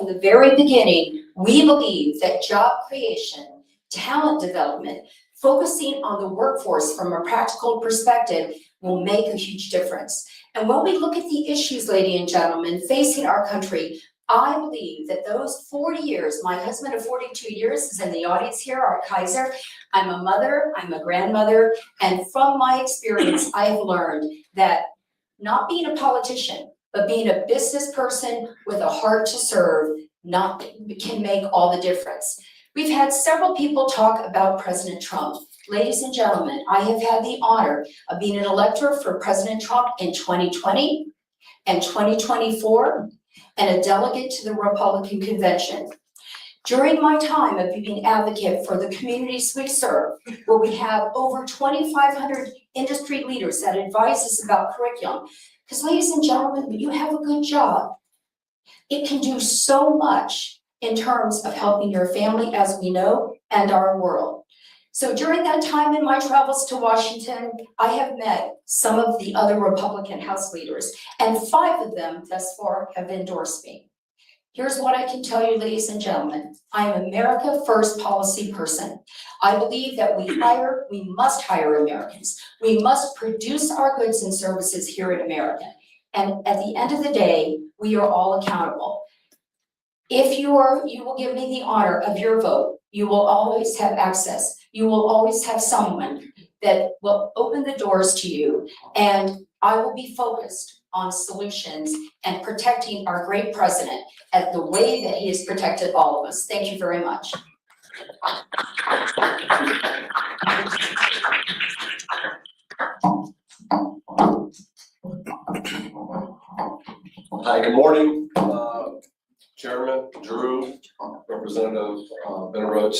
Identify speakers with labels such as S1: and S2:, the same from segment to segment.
S1: from the very beginning, we believe that job creation, talent development, focusing on the workforce from a practical perspective will make a huge difference. And when we look at the issues, ladies and gentlemen, facing our country, I believe that those 40 years, my husband of 42 years is in the audience here, Art Kaiser. I'm a mother, I'm a grandmother, and from my experience, I have learned that not being a politician, but being a business person with a heart to serve can make all the difference. We've had several people talk about President Trump. Ladies and gentlemen, I have had the honor of being an elector for President Trump in 2020 and 2024, and a delegate to the Republican Convention. During my time of being advocate for the communities we serve, where we have over 2,500 industry leaders that advise us about curriculum, because ladies and gentlemen, when you have a good job, it can do so much in terms of helping your family, as we know, and our world. So during that time in my travels to Washington, I have met some of the other Republican House leaders, and 5 of them thus far have endorsed me. Here's what I can tell you, ladies and gentlemen. I am America First policy person. I believe that we must hire Americans. We must produce our goods and services here in America. And at the end of the day, we are all accountable. If you will give me the honor of your vote, you will always have access. You will always have someone that will open the doors to you, and I will be focused on solutions and protecting our great president at the way that he has protected all of us. Thank you very much.
S2: Hi, good morning, Chairman Drew, Representative Ben Roach.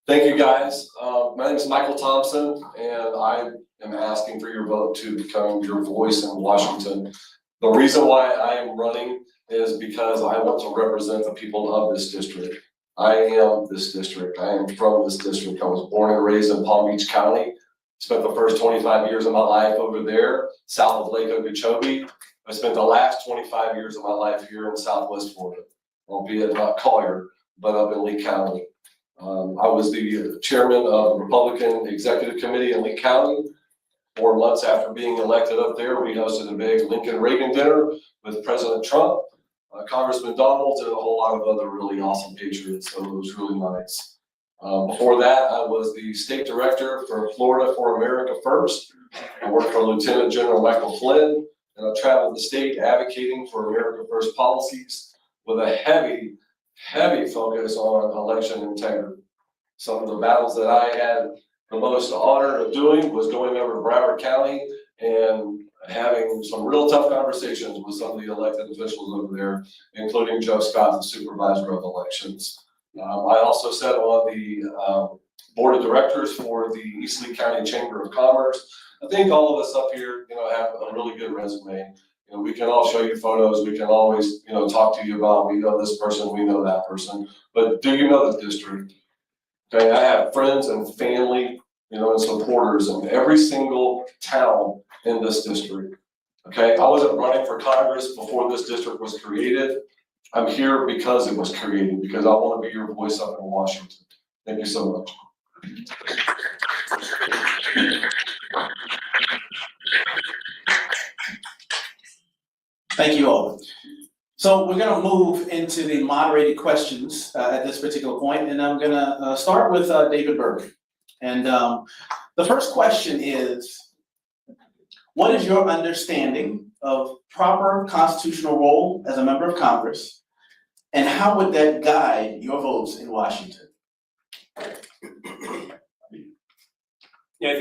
S2: Thank you, guys. My name is Michael Thompson, and I am asking for your vote to become your voice in Washington. The reason why I am running is because I want to represent the people of this district. I am this district. I am from this district. I was born and raised in Palm Beach County. Spent the first 25 years of my life over there, south of Lake Okeechobee. I spent the last 25 years of my life here in Southwest Florida, albeit not Collier, but up in Lee County. I was the chairman of the Republican Executive Committee in Lee County. 4 months after being elected up there, we hosted a big Lincoln Reagan dinner with President Trump, Congressman Donald, and a whole lot of other really awesome patriots, so it was really nice. Before that, I was the state director for Florida for America First. I worked for Lieutenant General Michael Flynn, and I traveled the state advocating for America First policies with a heavy focus on election integrity. Some of the battles that I had the most honor of doing was going over to Broward County and having some real tough conversations with some of the elected officials over there, including Joe Scott, the supervisor of elections. I also sat on the board of directors for the East Lee County Chamber of Commerce. I think all of us up here, have a really good resume. We can all show you photos. We can always, talk to you about, we know this person, we know that person. But do you know the district? Okay, I have friends and family, and supporters in every single town in this district. Okay, I wasn't running for Congress before this district was created. I'm here because it was created, because I want to be your voice up in Washington. Thank you so much.
S3: Thank you all. So we're going to move into the moderated questions at this particular point, and I'm going to start with David Burke. And the first question is, what is your understanding of proper constitutional role as a member of Congress, and how would that guide your votes in Washington?
S4: Yeah, I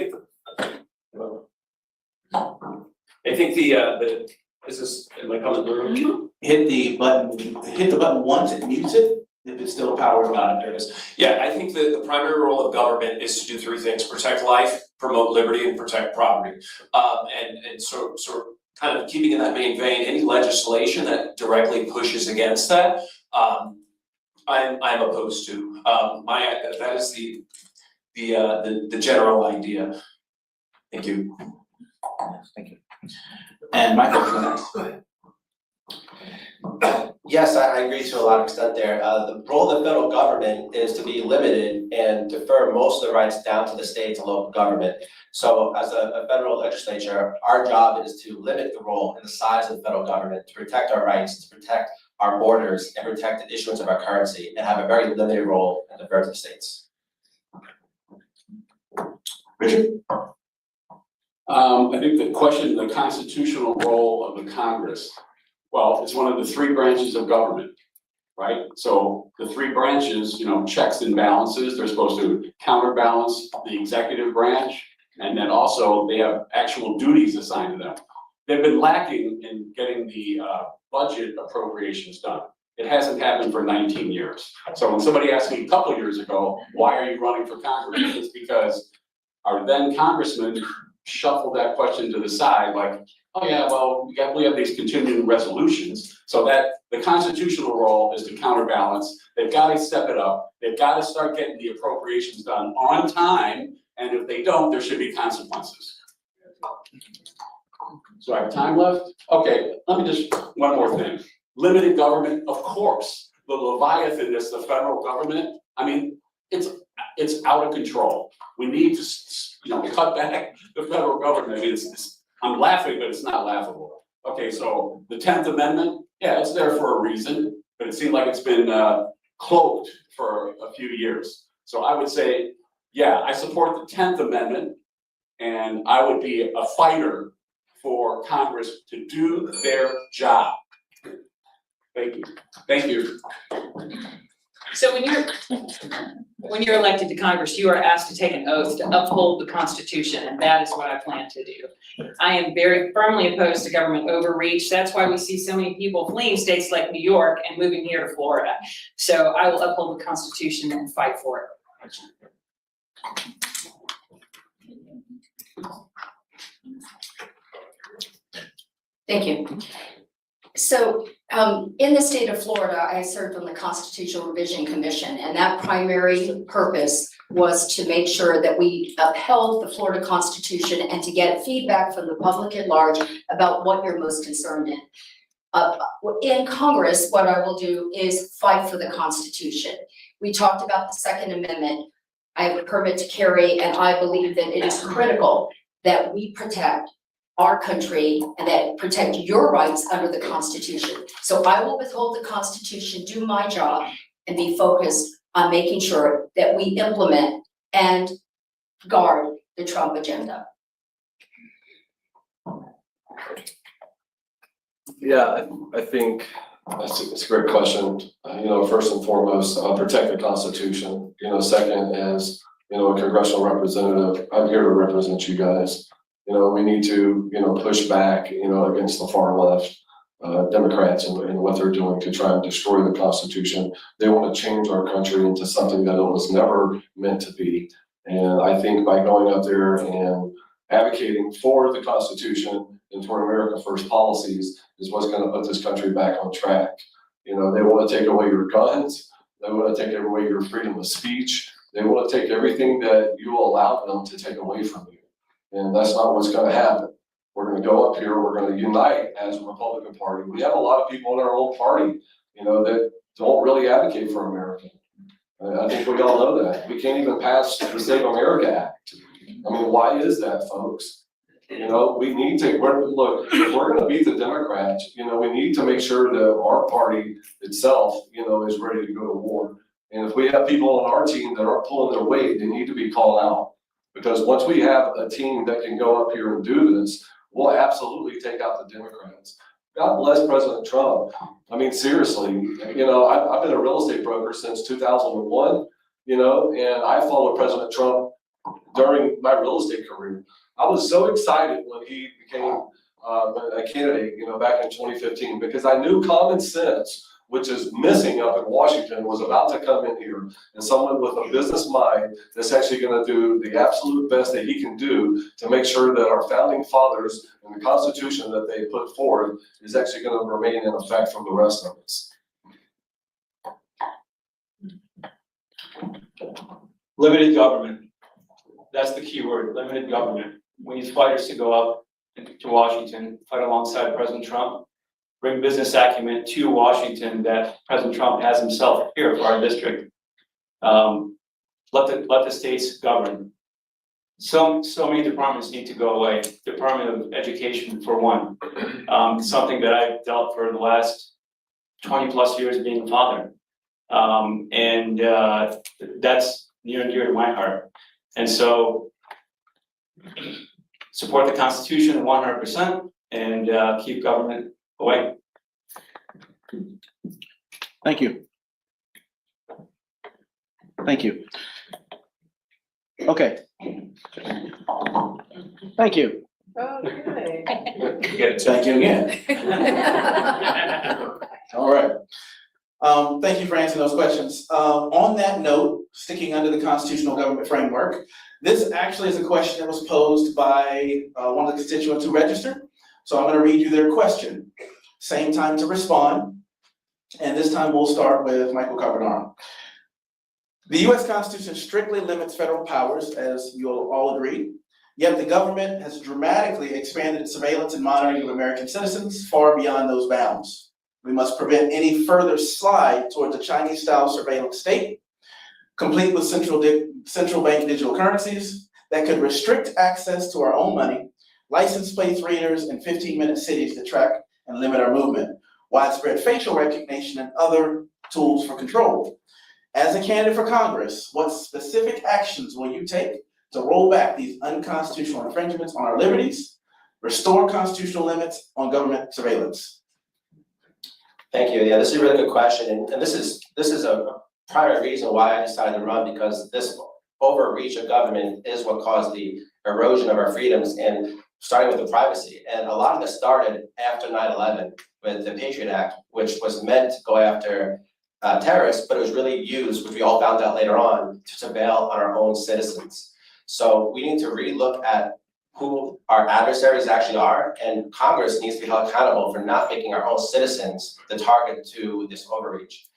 S4: think the is this, am I coming through?
S3: Hit the button once, it mutes it, if it's still powered on.
S4: There it is. Yeah, I think the primary role of government is to do 3 things: protect life, promote liberty, and protect property. And so kind of keeping in that main vein, any legislation that directly pushes against that, I'm opposed to. That is the general idea. Thank you.
S3: Thank you. And Michael, go ahead.
S5: Yes, I agree to a lot of extent there. The role of the federal government is to be limited and defer most of the rights down to the state and local government. So as a federal legislature, our job is to limit the role and the size of the federal government, to protect our rights, to protect our borders, and protect the issuance of our currency, and have a very limited role and defer to the states.
S6: Richard? I think the question, the constitutional role of the Congress, well, it's one of the three branches of government, right? So the three branches, checks and balances, they're supposed to counterbalance the executive branch, and then also they have actual duties assigned to them. They've been lacking in getting the budget appropriations done. It hasn't happened for 19 years. So when somebody asked me a couple of years ago, why are you running for Congress? It's because our then congressman shuffled that question to the side, like, oh yeah, well, we have these continuing resolutions, so that the constitutional role is to counterbalance. They've got to step it up. They've got to start getting the appropriations done on time, and if they don't, there should be consequences. So I have time left? Okay, let me just, one more thing. Limited government, of course. The Leviathan-ness of the federal government, I mean, it's out of control. We need to, cut back the federal government. I mean, I'm laughing, but it's not laughable. Okay, so the 10th Amendment, yeah, it's there for a reason, but it seemed like it's been cloaked for a few years. So I would say, yeah, I support the 10th Amendment, and I would be a fighter for Congress to do their job. Thank you. Thank you.
S7: So when you're elected to Congress, you are asked to take an oath to uphold the Constitution, and that is what I plan to do. I am very firmly opposed to government overreach. That's why we see so many people fleeing states like New York and moving here to Florida. So I will uphold the Constitution and fight for it.
S1: Thank you. So in the state of Florida, I served on the Constitutional Revision Commission, and that primary purpose was to make sure that we upheld the Florida Constitution and to get feedback from the public at large about what you're most concerned in. In Congress, what I will do is fight for the Constitution. We talked about the Second Amendment. I have a permit to carry, and I believe that it is critical that we protect our country and that protect your rights under the Constitution. So I will withhold the Constitution, do my job, and be focused on making sure that we implement and guard the Trump agenda.
S2: Yeah, I think it's a great question. First and foremost, protect the Constitution. Second is, a congressional representative, I'm here to represent you guys. We need to, push back, against the far left, Democrats and what they're doing to try and destroy the Constitution. They want to change our country into something that it was never meant to be. And I think by going up there and advocating for the Constitution and for America First policies is what's going to put this country back on track. They want to take away your guns. They want to take away your freedom of speech. They want to take everything that you allow them to take away from you. And that's not what's going to happen. We're going to go up here, we're going to unite as a Republican Party. We have a lot of people in our own party, that don't really advocate for America. I think we all know that. We can't even pass the Save America Act. I mean, why is that, folks? We need to, look, if we're going to beat the Democrats, we need to make sure that our party itself, is ready to go to war. And if we have people on our team that aren't pulling their weight, they need to be called out. Because once we have a team that can go up here and do this, we'll absolutely take out the Democrats. God bless President Trump. I mean, seriously, I've been a real estate broker since 2001, and I followed President Trump during my real estate career. I was so excited when he became a candidate, back in 2015, because I knew common sense, which is missing up in Washington, was about to come in here, and someone with a business mind that's actually going to do the absolute best that he can do to make sure that our founding fathers and the Constitution that they put forward is actually going to remain in effect for the rest of us.
S8: Limited government. That's the key word, limited government. We need fighters to go up to Washington, fight alongside President Trump, bring business acumen to Washington that President Trump has himself here for our district. Let the states govern. So many departments need to go away. Department of Education, for one. Something that I've dealt for the last 20+ years being a father. That's near and dear to my heart. And so support the Constitution 100% and keep government away.
S3: Thank you. Thank you. Okay. Thank you.
S7: Okay.
S3: Thank you again. All right. Thank you for answering those questions. On that note, sticking under the constitutional government framework, this actually is a question that was posed by one of the constituents who registered. So I'm going to read you their question. Same time to respond. And this time we'll start with Michael Carbonaro. The U.S. Constitution strictly limits federal powers, as you'll all agree. Yet the government has dramatically expanded its surveillance and monitoring of American citizens far beyond those bounds. We must prevent any further slide towards a Chinese-style surveillance state, complete with central bank digital currencies that could restrict access to our own money, license plate readers, and 15-minute cities that track and limit our movement, widespread facial recognition, and other tools for control. As a candidate for Congress, what specific actions will you take to roll back these unconstitutional infringements on our liberties, restore constitutional limits on government surveillance?
S5: Thank you. Yeah, this is a really good question, and this is a primary reason why I decided to run, because this overreach of government is what caused the erosion of our freedoms, and starting with the privacy. And a lot of this started after 9/11 with the Patriot Act, which was meant to go after terrorists, but it was really used, which we all found out later on, to surveil on our own citizens. So we need to relook at who our adversaries actually are, and Congress needs to be held accountable for not making our own citizens the target to this overreach.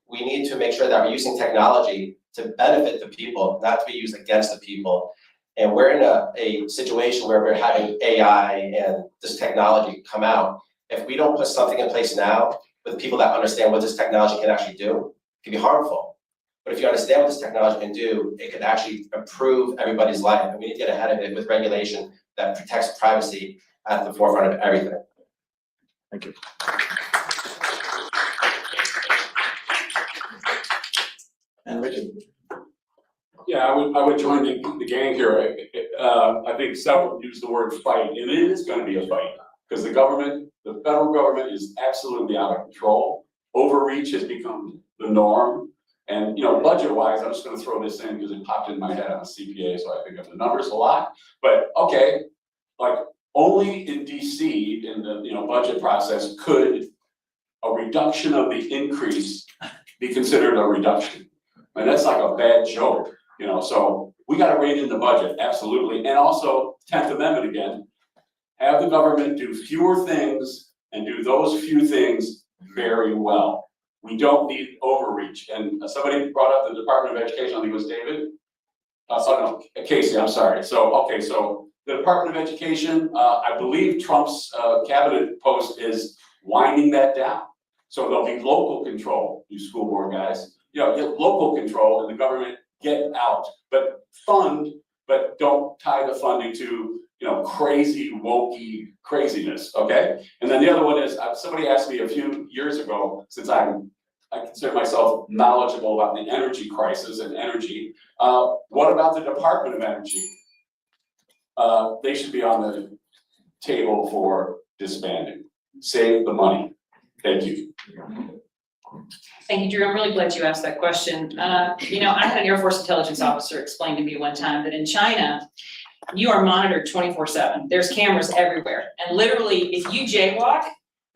S5: We need to make sure that we're using technology to benefit the people, not to be used against the people. And we're in a situation where we're having AI and this technology come out. If we don't put something in place now with people that understand what this technology can actually do, it can be harmful. But if you understand what this technology can do, it can actually improve everybody's life. And we need to get ahead of it with regulation that protects privacy at the forefront of everything.
S3: Thank you. And Richard?
S6: Yeah, I would join the gang here. I think several used the word fight, and it is gonna be a fight. Because the federal government is absolutely out of control. Overreach has become the norm. And budget-wise, I'm just gonna throw this in because it popped in my head. I'm a CPA, so I think of the numbers a lot. But okay, like only in DC, in the budget process, could a reduction of the increase be considered a reduction. And that's like a bad joke, so we gotta rein in the budget, absolutely. And also, 10th Amendment again, have the government do fewer things and do those few things very well. We don't need overreach. And somebody brought up the Department of Education, I think it was David. Casey, I'm sorry. So the Department of Education, I believe Trump's cabinet post is winding that down. So there'll be local control, you school board guys. Get local control and the government get out. But fund, but don't tie the funding to crazy, wokey craziness, okay? And then the other one is, somebody asked me a few years ago, since I consider myself knowledgeable about the energy crisis and energy, what about the Department of Energy? They should be on the table for disbanding. Save the money. Thank you.
S7: Thank you, Drew. I'm really glad you asked that question. I had an Air Force intelligence officer explain to me one time that in China, you are monitored 24/7. There's cameras everywhere. And literally, if you jaywalk,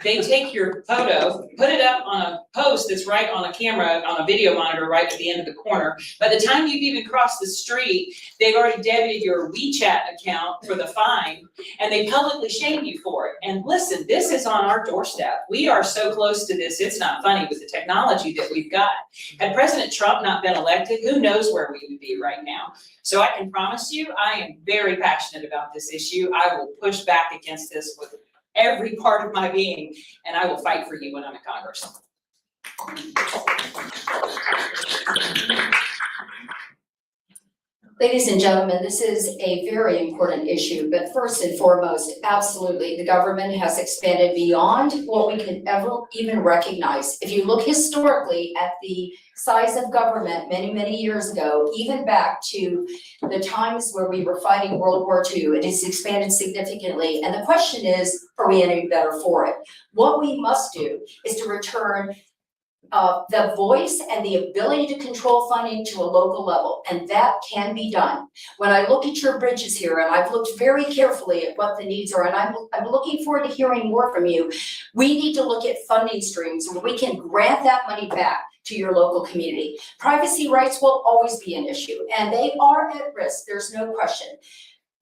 S7: they take your photo, put it up on a post that's right on a camera, on a video monitor right at the end of the corner. By the time you've even crossed the street, they've already debited your WeChat account for the fine, and they publicly shame you for it. And listen, this is on our doorstep. We are so close to this, it's not funny with the technology that we've got. Had President Trump not been elected, who knows where we would be right now. So I can promise you, I am very passionate about this issue. I will push back against this with every part of my being, and I will fight for you when I'm in Congress.
S1: Ladies and gentlemen, this is a very important issue, but first and foremost, absolutely, the government has expanded beyond what we could ever even recognize. If you look historically at the size of government many, many years ago, even back to the times where we were fighting World War II, it has expanded significantly. And the question is, are we any better for it? What we must do is to return the voice and the ability to control funding to a local level, and that can be done. When I look at your bridges here, and I've looked very carefully at what the needs are, and I'm looking forward to hearing more from you, we need to look at funding streams where we can grant that money back to your local community. Privacy rights will always be an issue, and they are at risk, there's no question.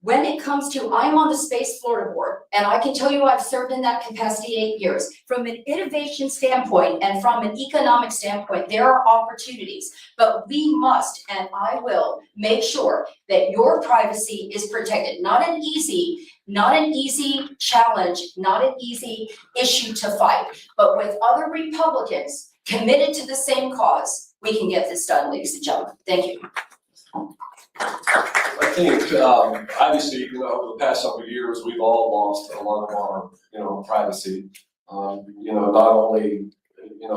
S1: When it comes to, I'm on the Space Florida Board, and I can tell you I've served in that capacity 8 years. From an innovation standpoint and from an economic standpoint, there are opportunities, but we must, and I will, make sure that your privacy is protected. Not an easy challenge, not an easy issue to fight, but with other Republicans committed to the same cause, we can get this done, ladies and gentlemen. Thank you.
S2: I think, obviously, over the past several years, we've all lost a lot of our, privacy. Not only, I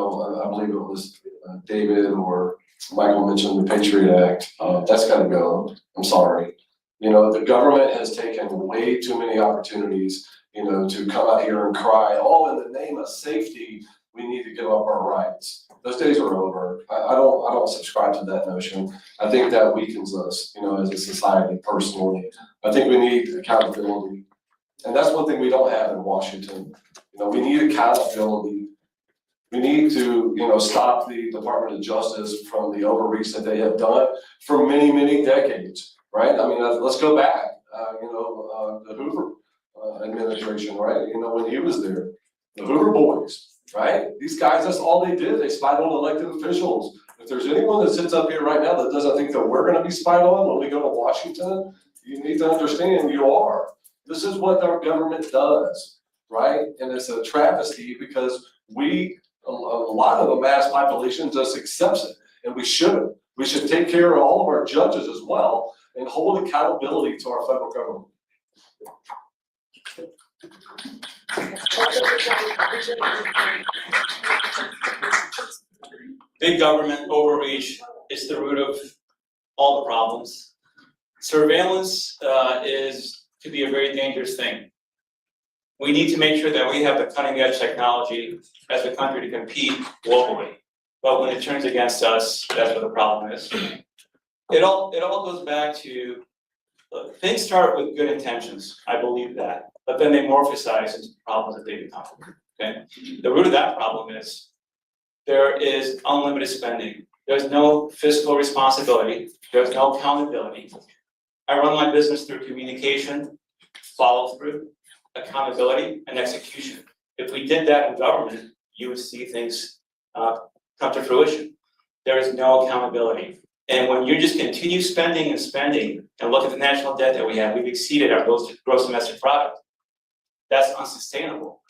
S2: believe it was David or Michael mentioned the Patriot Act. That's gotta go. I'm sorry. The government has taken way too many opportunities, to come out here and cry, oh, in the name of safety, we need to give up our rights. Those days are over. I don't subscribe to that notion. I think that weakens us, as a society personally. I think we need accountability. And that's one thing we don't have in Washington. We need accountability. We need to, stop the Department of Justice from the overreach that they have done for many, many decades, right? I mean, let's go back, the Hoover administration, right? When he was there, the Hoover boys. Right? These guys, that's all they did. They spied on elected officials. If there's anyone that sits up here right now that doesn't think that we're going to be spied on when we go to Washington, you need to understand you are. This is what our government does, right? And it's a travesty because a lot of the mass population just accepts it, and we shouldn't. We should take care of all of our judges as well and hold accountability to our federal government.
S8: Big government overreach is the root of all the problems. Surveillance could be a very dangerous thing. We need to make sure that we have the cutting edge technology as a country to compete globally. But when it turns against us, that's what the problem is. It all goes back to, look, things start with good intentions. I believe that. But then they morphosize into problems that they become. Okay? The root of that problem is there is unlimited spending. There's no fiscal responsibility. There's no accountability. I run my business through communication, follow through, accountability, and execution. If we did that in government, you would see things come to fruition. There is no accountability. And when you just continue spending and spending, and look at the national debt that we have, we've exceeded our gross domestic product. That's unsustainable.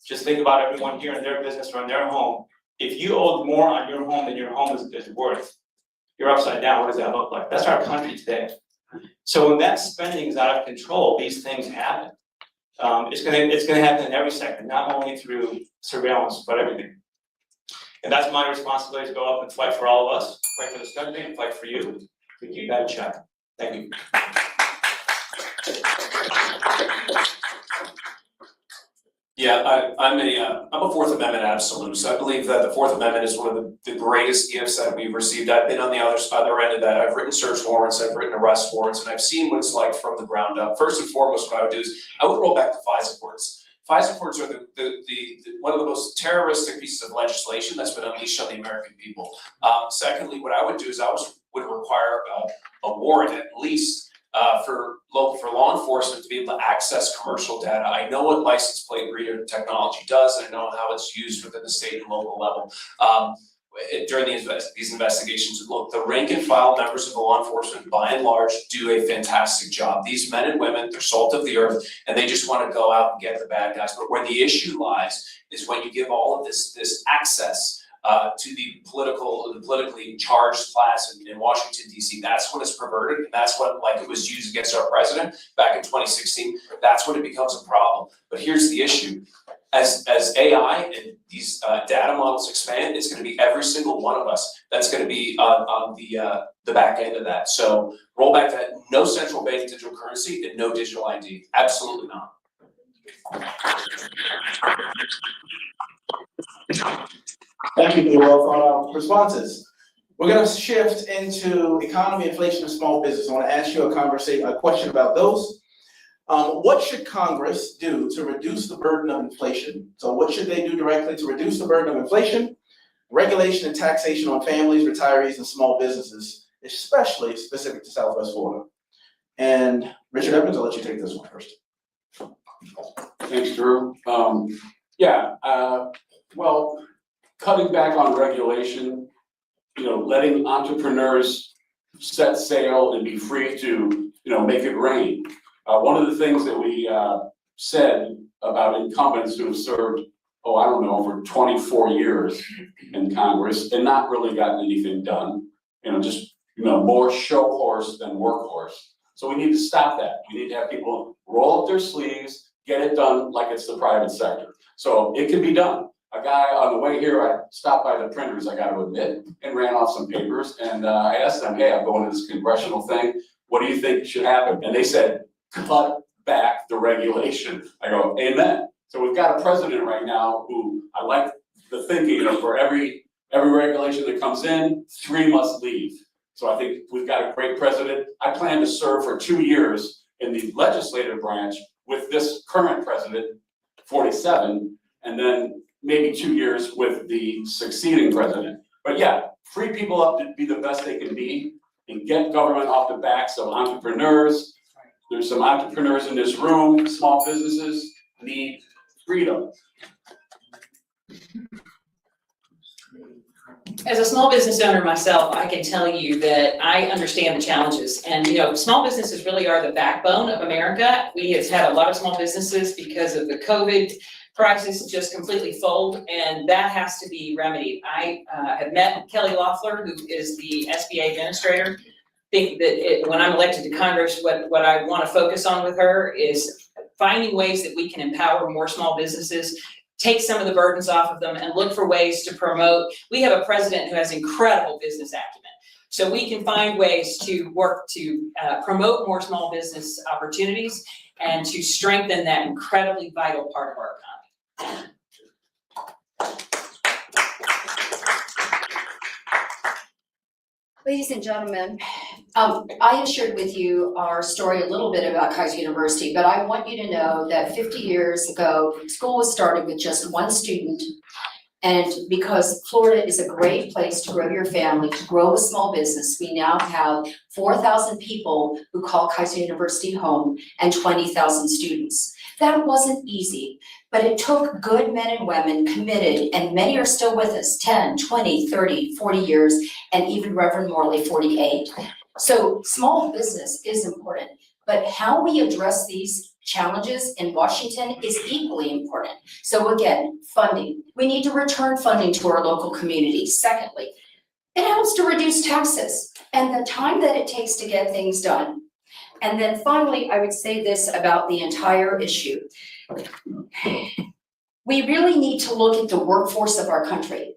S8: Just think about everyone here in their business or in their home. If you owed more on your home than your home is worth, you're upside down. What does that look like? That's our country today. So when that spending is out of control, these things happen. It's gonna happen in every sector, not only through surveillance, but everything. And that's my responsibility to go up and fight for all of us, fight for this country, and fight for you to keep that in check. Thank you.
S4: Yeah, I'm a Fourth Amendment absolutist. I believe that the Fourth Amendment is one of the greatest gifts that we've received. I've been on the other end of that. I've written search warrants, I've written arrest warrants, and I've seen what it's like from the ground up. First and foremost, what I would do is I would roll back the FISA courts. FISA courts are one of the most terroristic pieces of legislation that's been unleashed on the American people. Secondly, what I would do is I would require a warrant at least for law enforcement to be able to access commercial data. I know what license plate reader technology does, and I know how it's used within the state and local level. during these investigations, look, the rank and file members of the law enforcement, by and large, do a fantastic job. These men and women, they're salt of the earth, and they just want to go out and get the bad guys. But where the issue lies is when you give all of this access to the politically charged class in Washington, D.C. That's when it's perverted, and that's when, like it was used against our president back in 2016, that's when it becomes a problem. But here's the issue. As AI and these data models expand, it's gonna be every single one of us that's gonna be on the back end of that. So roll back that, no central bank digital currency and no digital ID, absolutely not.
S3: Thank you for well thought out responses. We're gonna shift into economy, inflation, and small business. I wanna ask you a question about those. What should Congress do to reduce the burden of inflation? So what should they do directly to reduce the burden of inflation, regulation and taxation on families, retirees, and small businesses, especially specific to Southwest Florida? And Richard Evans, I'll let you take this one first.
S6: Thanks, Drew. Well, cutting back on regulation, letting entrepreneurs set sail and be free to, make it rain. One of the things that we said about incumbents who have served, for 24 years in Congress and not really gotten anything done, more show horse than workhorse. So we need to stop that. We need to have people roll up their sleeves, get it done like it's the private sector. So it can be done. A guy on the way here, I stopped by the printers, I got to admit, and ran off some papers. And I asked them, hey, I'm going to this congressional thing. What do you think should happen? And they said, cut back the regulation. I go, amen. So we've got a president right now who I like the thinking, for every regulation that comes in, 3 must leave. So I think we've got a great president. I plan to serve for 2 years in the legislative branch with this current president, 47, and then maybe 2 years with the succeeding president. But yeah, free people up to be the best they can be and get government off the backs of entrepreneurs. There's some entrepreneurs in this room, small businesses need freedom.
S7: As a small business owner myself, I can tell you that I understand the challenges. And, small businesses really are the backbone of America. We have had a lot of small businesses because of the COVID crisis just completely fold, and that has to be remedied. I have met Kelly Loeffler, who is the SBA administrator. Think that when I'm elected to Congress, what I want to focus on with her is finding ways that we can empower more small businesses, take some of the burdens off of them, and look for ways to promote. We have a president who has incredible business acumen. So we can find ways to work to promote more small business opportunities and to strengthen that incredibly vital part of our economy.
S1: Ladies and gentlemen, I have shared with you our story a little bit about Kaiser University, but I want you to know that 50 years ago, school was started with just one student. And because Florida is a great place to grow your family, to grow a small business, we now have 4,000 people who call Kaiser University home and 20,000 students. That wasn't easy, but it took good men and women committed, and many are still with us, 10, 20, 30, 40 years, and even Reverend Morley, 48. So small business is important, but how we address these challenges in Washington is equally important. So again, funding. We need to return funding to our local communities. Secondly, it helps to reduce taxes and the time that it takes to get things done. And then finally, I would say this about the entire issue. We really need to look at the workforce of our country.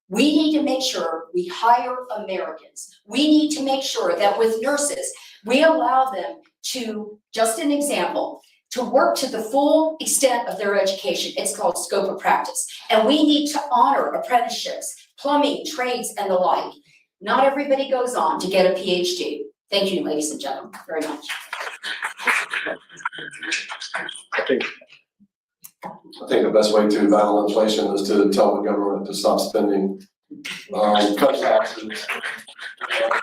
S1: We need to make sure we hire Americans. We need to make sure that with nurses, we allow them to, just an example, to work to the full extent of their education. It's called scope of practice. And we need to honor apprenticeships, plumbing, trades, and the like. Not everybody goes on to get a PhD. Thank you, ladies and gentlemen, very much.
S2: I think the best way to battle inflation is to tell the government to stop spending, cut taxes.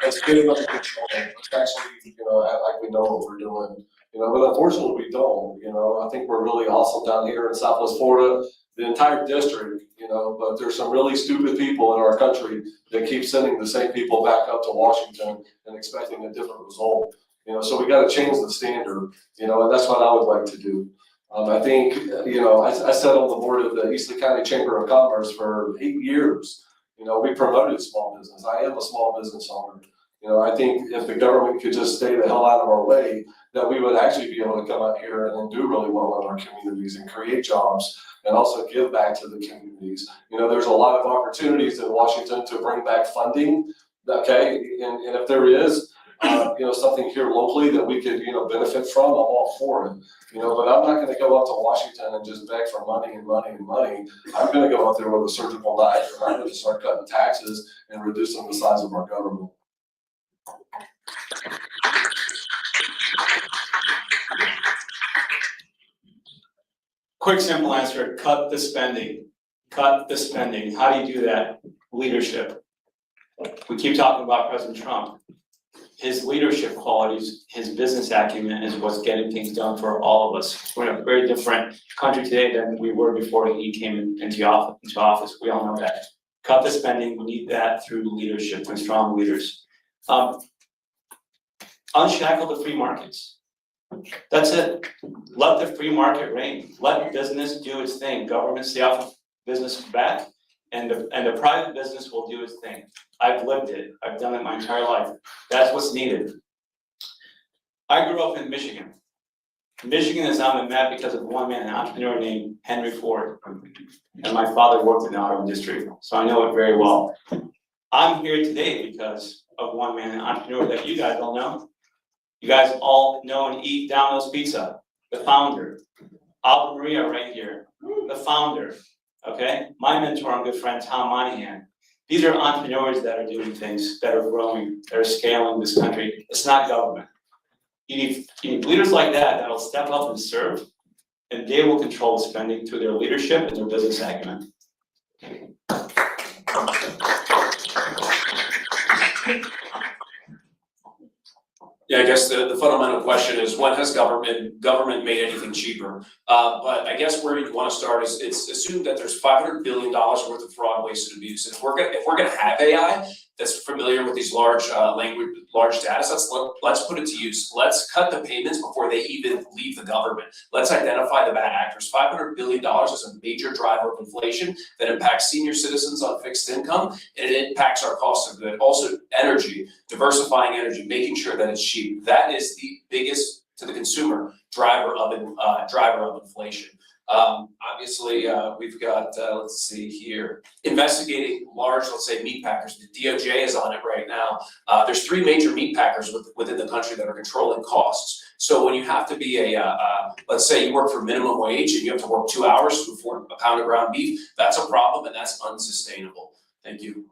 S2: Let's get it under control. Let's actually, act like we know what we're doing. But unfortunately we don't. I think we're really awesome down here in Southwest Florida. The entire district, but there's some really stupid people in our country that keep sending the same people back up to Washington and expecting a different result. So we gotta change the standard, and that's what I would like to do. I think, I sat on the board of the Eastern County Chamber of Commerce for 8 years. We promoted small business. I am a small business owner. I think if the government could just stay the hell out of our way, that we would actually be able to come out here and do really well in our communities and create jobs and also give back to the communities. There's a lot of opportunities in Washington to bring back funding, okay? And if there is, something here locally that we could, benefit from, I'm all for it. But I'm not gonna go up to Washington and just beg for money and money and money. I'm gonna go out there with a surgical knife and I'm gonna start cutting taxes and reducing the size of our government.
S8: Quick, simple answer, cut the spending. Cut the spending. How do you do that? Leadership. We keep talking about President Trump. His leadership qualities, his business acumen is what's getting things done for all of us. We're in a very different country today than we were before he came into office. We all know that. Cut the spending, we need that through leadership and strong leaders. Unshackle the free markets. That's it. Let the free market reign. Let business do its thing. Government stay off of business back, and the private business will do its thing. I've lived it. I've done it my entire life. That's what's needed. I grew up in Michigan. Michigan is on the map because of one man, an entrepreneur named Henry Ford. And my father worked in the auto industry, so I know it very well. I'm here today because of one man, an entrepreneur that you guys all know. You guys all know and eat Domino's Pizza, the founder. Alvin Maria right here, the founder, okay? My mentor and good friend, Tom Monahan. These are entrepreneurs that are doing things, that are growing, that are scaling this country. It's not government. You need leaders like that that'll step up and serve, and they will control the spending through their leadership and their business acumen.
S4: Yeah, I guess the fundamental question is, when has government made anything cheaper? But I guess where you want to start is, it's assumed that there's $500 billion worth of fraud, waste, and abuse. And if we're gonna have AI that's familiar with these large data sets, let's put it to use. Let's cut the payments before they even leave the government. Let's identify the bad actors. $500 billion is a major driver of inflation that impacts senior citizens on fixed income, and it impacts our cost of good. Also, energy, diversifying energy, making sure that it's cheap. That is the biggest, to the consumer, driver of inflation. Obviously, we've got, let's see here, investigating large, let's say, meat packers. The DOJ is on it right now. There's 3 major meat packers within the country that are controlling costs. So when you have to be let's say you work for minimum wage and you have to work 2 hours to afford a pound of ground beef, that's a problem and that's unsustainable. Thank you.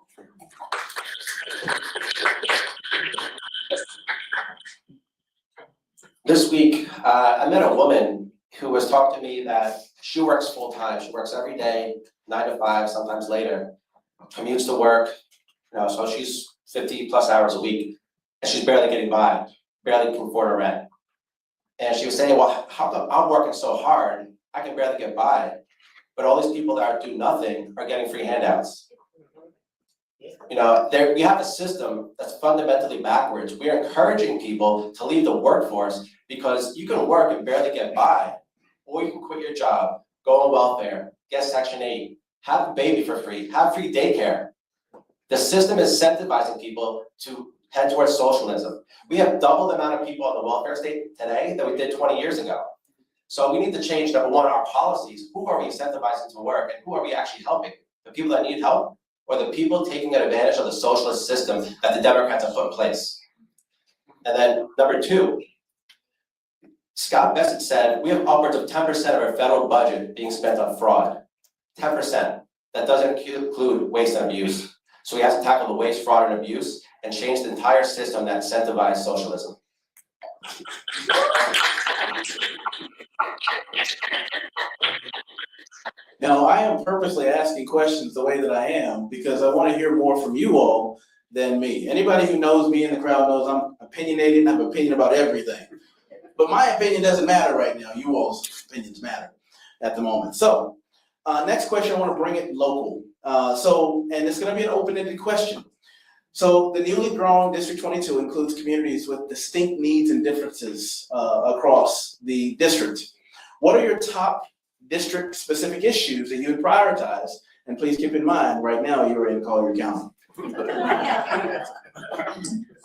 S5: This week, I met a woman who was talking to me that she works full time. She works every day, 9 to 5, sometimes later, commutes to work, so she's 50 plus hours a week, and she's barely getting by, barely can afford her rent. And she was saying, well, how come I'm working so hard, I can barely get by, but all these people that do nothing are getting free handouts. We have a system that's fundamentally backwards. We are encouraging people to leave the workforce because you can work and barely get by, or you can quit your job, go on welfare, get Section 8, have a baby for free, have free daycare. The system is incentivizing people to head towards socialism. We have double the amount of people on the welfare state today than we did 20 years ago. So we need to change, number one, our policies. Who are we incentivizing to work, and who are we actually helping? The people that need help, or the people taking advantage of the socialist system that the Democrats have put in place? And then number 2, Scott Bessent said we have upwards of 10% of our federal budget being spent on fraud. 10%. That doesn't include waste and abuse. So we have to tackle the waste, fraud, and abuse and change the entire system that incentivizes socialism.
S3: Now, I am purposely asking questions the way that I am because I want to hear more from you all than me. Anybody who knows me in the crowd knows I'm opinionated and I have an opinion about everything. But my opinion doesn't matter right now. You all's opinions matter at the moment. So Next question, I want to bring it local. And it's going to be an open-ended question. So the newly grown District 22 includes communities with distinct needs and differences across the district. What are your top district-specific issues that you would prioritize? And please keep in mind, right now, you're in Collier County.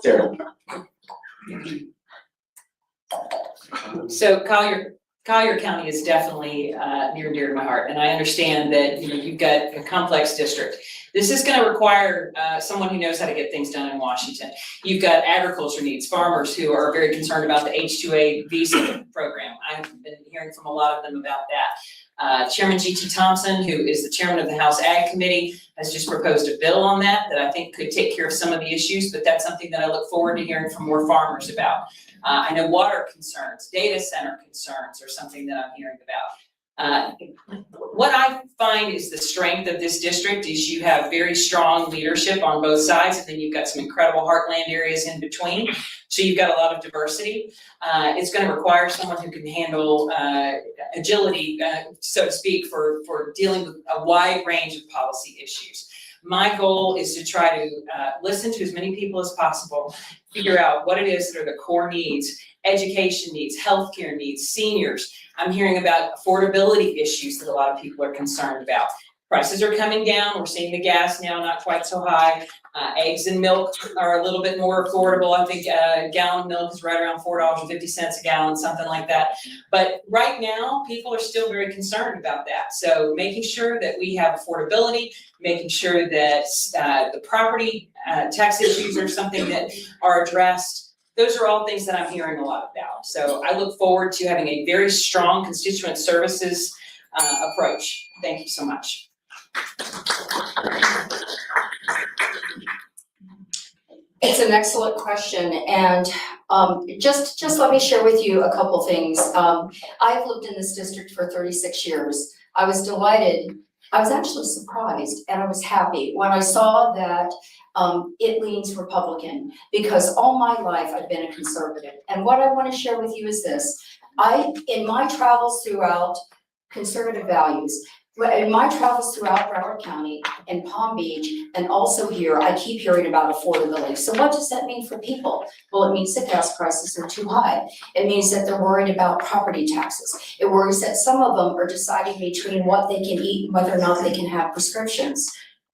S3: Sarah.
S7: So Collier County is definitely near and dear to my heart, and I understand that, you know, you've got a complex district. This is gonna require someone who knows how to get things done in Washington. You've got agriculture needs, farmers who are very concerned about the H-2A visa program. I've been hearing from a lot of them about that. Chairman G.T. Thompson, who is the chairman of the House Ag Committee, has just proposed a bill on that I think could take care of some of the issues, but that's something that I look forward to hearing from more farmers about. I know water concerns, data center concerns are something that I'm hearing about. What I find is the strength of this district is you have very strong leadership on both sides, and then you've got some incredible heartland areas in between. So you've got a lot of diversity. It's going to require someone who can handle agility, so to speak, for dealing with a wide range of policy issues. My goal is to try to listen to as many people as possible, figure out what it is that are the core needs, education needs, healthcare needs, seniors. I'm hearing about affordability issues that a lot of people are concerned about. Prices are coming down. We're seeing the gas now not quite so high. Eggs and milk are a little bit more affordable. I think a gallon of milk is right around $4.50 a gallon, something like that. But right now, people are still very concerned about that. So making sure that we have affordability, making sure that the property tax issues are something that are addressed. Those are all things that I'm hearing a lot about. So I look forward to having a very strong constituent services approach. Thank you so much.
S1: It's an excellent question, and just let me share with you a couple things. I've lived in this district for 36 years. I was delighted. I was actually surprised, and I was happy when I saw that it leans Republican, because all my life I've been a conservative. And what I want to share with you is this. In my travels throughout conservative values, in my travels throughout Broward County and Palm Beach, and also here, I keep hearing about affordability. So what does that mean for people? Well, it means that gas prices are too high. It means that they're worried about property taxes. It worries that some of them are deciding between what they can eat and whether or not they can have prescriptions.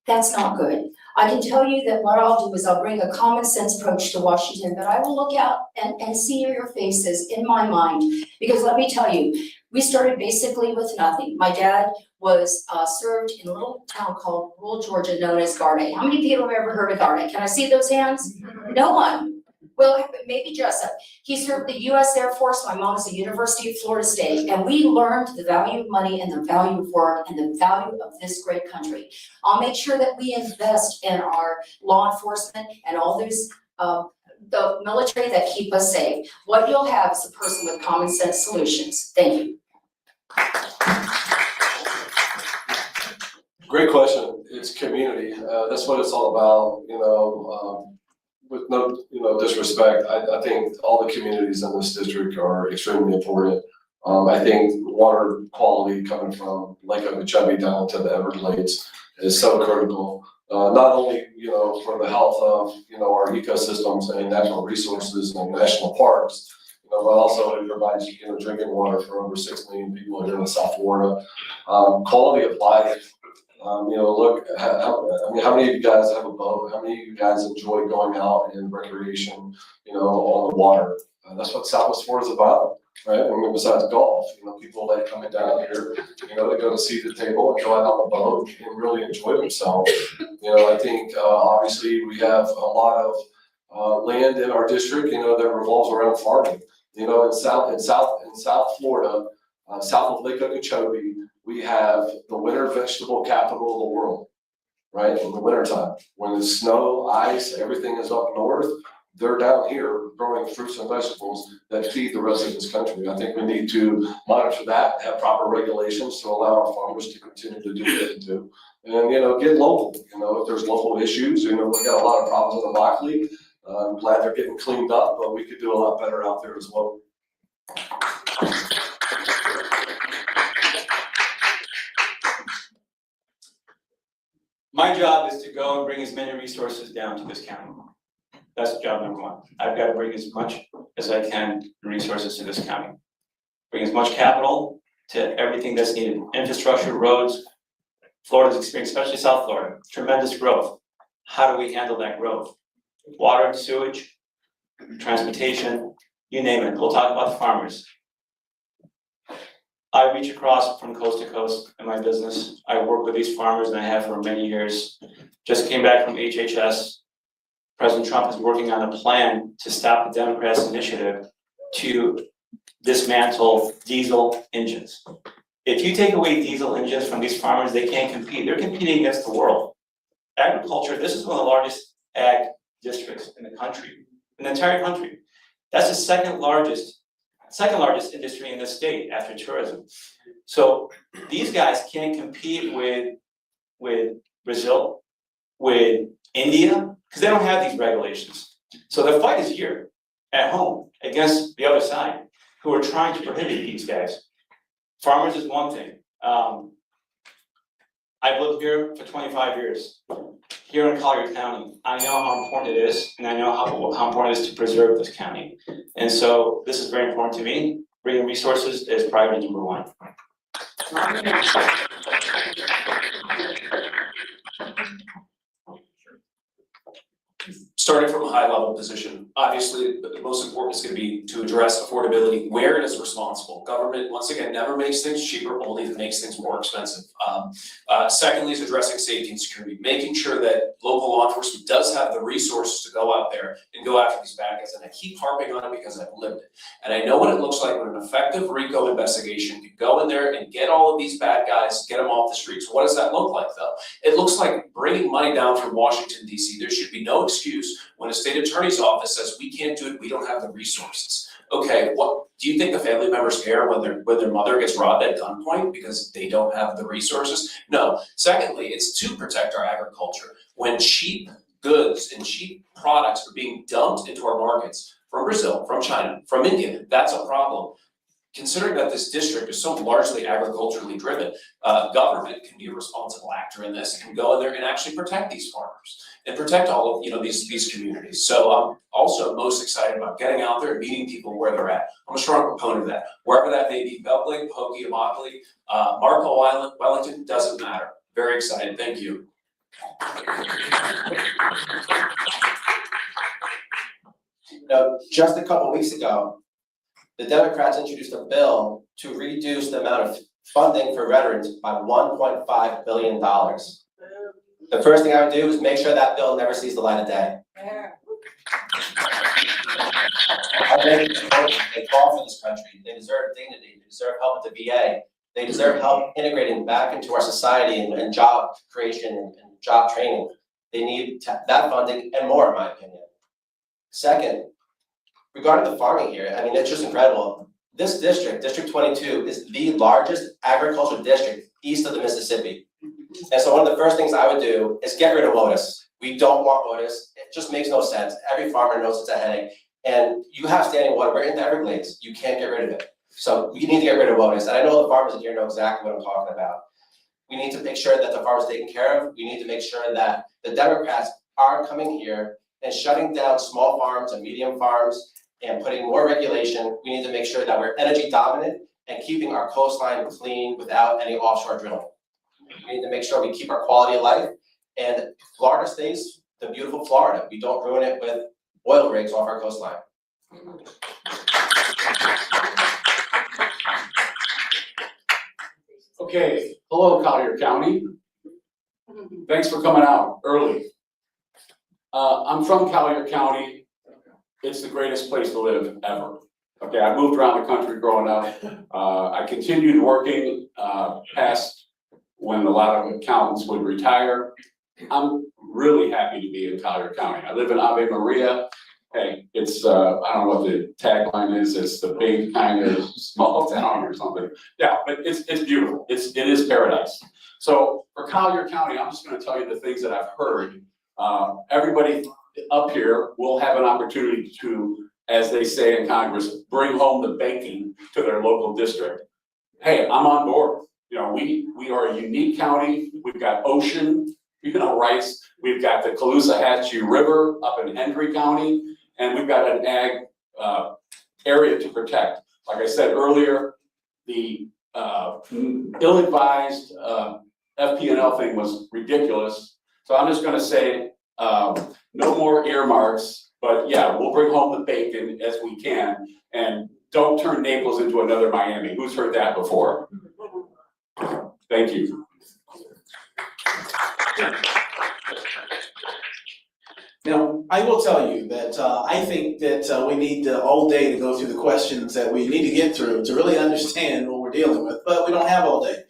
S1: That's not good. I can tell you that what I'll do is I'll bring a common sense approach to Washington, but I will look out and see your faces in my mind, because let me tell you, we started basically with nothing. My dad was served in a little town called rural Georgia known as Garnet. How many people have ever heard of Garnet? Can I see those hands? No one. Well, maybe Jessup. He served the U.S. Air Force. My mom is at the University of Florida State, and we learned the value of money and the value of work and the value of this great country. I'll make sure that we invest in our law enforcement and all those the military that keep us safe. What you'll have is a person with common sense solutions. Thank you.
S2: Great question. It's community. That's what it's all about, with no, disrespect. I think all the communities in this district are extremely important. I think water quality coming from Lake Okeechobee down to the Everglades is so critical. Not only, for the health of, our ecosystems and natural resources and national parks, but also it provides, drinking water for over 6 million people here in South Florida. Quality of life. Look, how many of you guys have a boat? How many of you guys enjoy going out in recreation, on the water? That's what Southwest Florida is about, right? Besides golf, people that come in down here, they go to see the table and go out on the boat and really enjoy themselves. I think obviously we have a lot of land in our district, that revolves around farming. In South Florida, south of Lake Okeechobee, we have the winter vegetable capital of the world, right? In the wintertime, when the snow, ice, everything is up north, they're down here growing fruits and vegetables that feed the rest of this country. I think we need to monitor that, have proper regulations to allow our farmers to continue to do what they do. And, get local, if there's local issues, we got a lot of problems in the Lockley. I'm glad they're getting cleaned up, but we could do a lot better out there as well.
S8: My job is to go and bring as many resources down to this county. That's job number one. I've got to bring as much as I can resources to this county. Bring as much capital to everything that's needed. Infrastructure, roads. Florida's experienced, especially South Florida, tremendous growth. How do we handle that growth? Water and sewage, transportation, you name it. We'll talk about the farmers. I reach across from coast to coast in my business. I work with these farmers and I have for many years. Just came back from HHS. President Trump is working on a plan to stop the Democrats' initiative to dismantle diesel engines. If you take away diesel engines from these farmers, they can't compete. They're competing against the world. Agriculture, this is one of the largest ag districts in the country, in the entire country. That's the second largest industry in the state after tourism. So these guys can't compete with Brazil, with India, because they don't have these regulations. So the fight is here at home against the other side who are trying to prohibit these guys. Farmers is one thing. I've lived here for 25 years, here in Collier County. I know how important it is, and I know how important it is to preserve this county. And so this is very important to me. Bringing resources is priority number one.
S4: Starting from a high level position, obviously, the most important is gonna be to address affordability where it is responsible. Government, once again, never makes things cheaper, only if it makes things more expensive. Secondly is addressing safety and security, making sure that local law enforcement does have the resources to go out there and go after these bad guys. And I keep harping on it because I've lived it. And I know what it looks like when an effective RICO investigation can go in there and get all of these bad guys, get them off the streets. What does that look like though? It looks like bringing money down from Washington, D.C. There should be no excuse when a state attorney's office says we can't do it, we don't have the resources. Okay, what do you think the family members care when their mother gets robbed at gunpoint because they don't have the resources? No. Secondly, it's to protect our agriculture. When cheap goods and cheap products are being dumped into our markets from Brazil, from China, from India, that's a problem. Considering that this district is so largely agriculturally driven, government can be a responsible actor in this and go in there and actually protect these farmers and protect all of these communities. So I'm also most excited about getting out there and meeting people where they're at. I'm a strong proponent of that. Wherever that may be, Belplake, Pokey, Immokalee, Marco Island, Wellington, doesn't matter. Very excited. Thank you.
S5: Just a couple weeks ago, the Democrats introduced a bill to reduce the amount of funding for veterans by $1.5 billion. The first thing I would do is make sure that bill never sees the light of day. They fought for this country. They deserve dignity. They deserve help with the VA. They deserve help integrating back into our society and job creation and job training. They need that funding and more, in my opinion. Second, regarding the farming here, I mean, it's just incredible. This district, District 22, is the largest agricultural district east of the Mississippi. And so one of the first things I would do is get rid of WOTUS. We don't want WOTUS. It just makes no sense. Every farmer knows it's a headache. And you have standing water. We're in the Everglades. You can't get rid of it. So we need to get rid of WOTUS. And I know the farmers in here know exactly what I'm talking about. We need to make sure that the farmers are taken care of. We need to make sure that the Democrats aren't coming here and shutting down small farms and medium farms and putting more regulation. We need to make sure that we're energy dominant and keeping our coastline clean without any offshore drilling. We need to make sure we keep our quality of life, and Florida stays the beautiful Florida. We don't ruin it with oil rigs off our coastline.
S6: Okay, hello Collier County. Thanks for coming out early. I'm from Collier County. It's the greatest place to live ever. Okay, I moved around the country growing up. I continued working past when a lot of accountants would retire. I'm really happy to be in Collier County. I live in Ave Maria. Hey, it's, I don't know what the tagline is. It's the big kind of small town or something. Yeah, but it's beautiful. It is paradise. So for Collier County, I'm just gonna tell you the things that I've heard. Everybody up here will have an opportunity to, as they say in Congress, bring home the bacon to their local district. Hey, I'm on board. You know, we are a unique county. We've got ocean, rights. We've got the Caloosahatchee River up in Hendry County, and we've got an ag area to protect. Like I said earlier, the ill-advised FP&L thing was ridiculous. So I'm just gonna say, no more earmarks, but yeah, we'll bring home the bacon as we can, and don't turn Naples into another Miami. Who's heard that before? Thank you.
S3: Now, I will tell you that I think that we need all day to go through the questions that we need to get through to really understand what we're dealing with, but we don't have all day.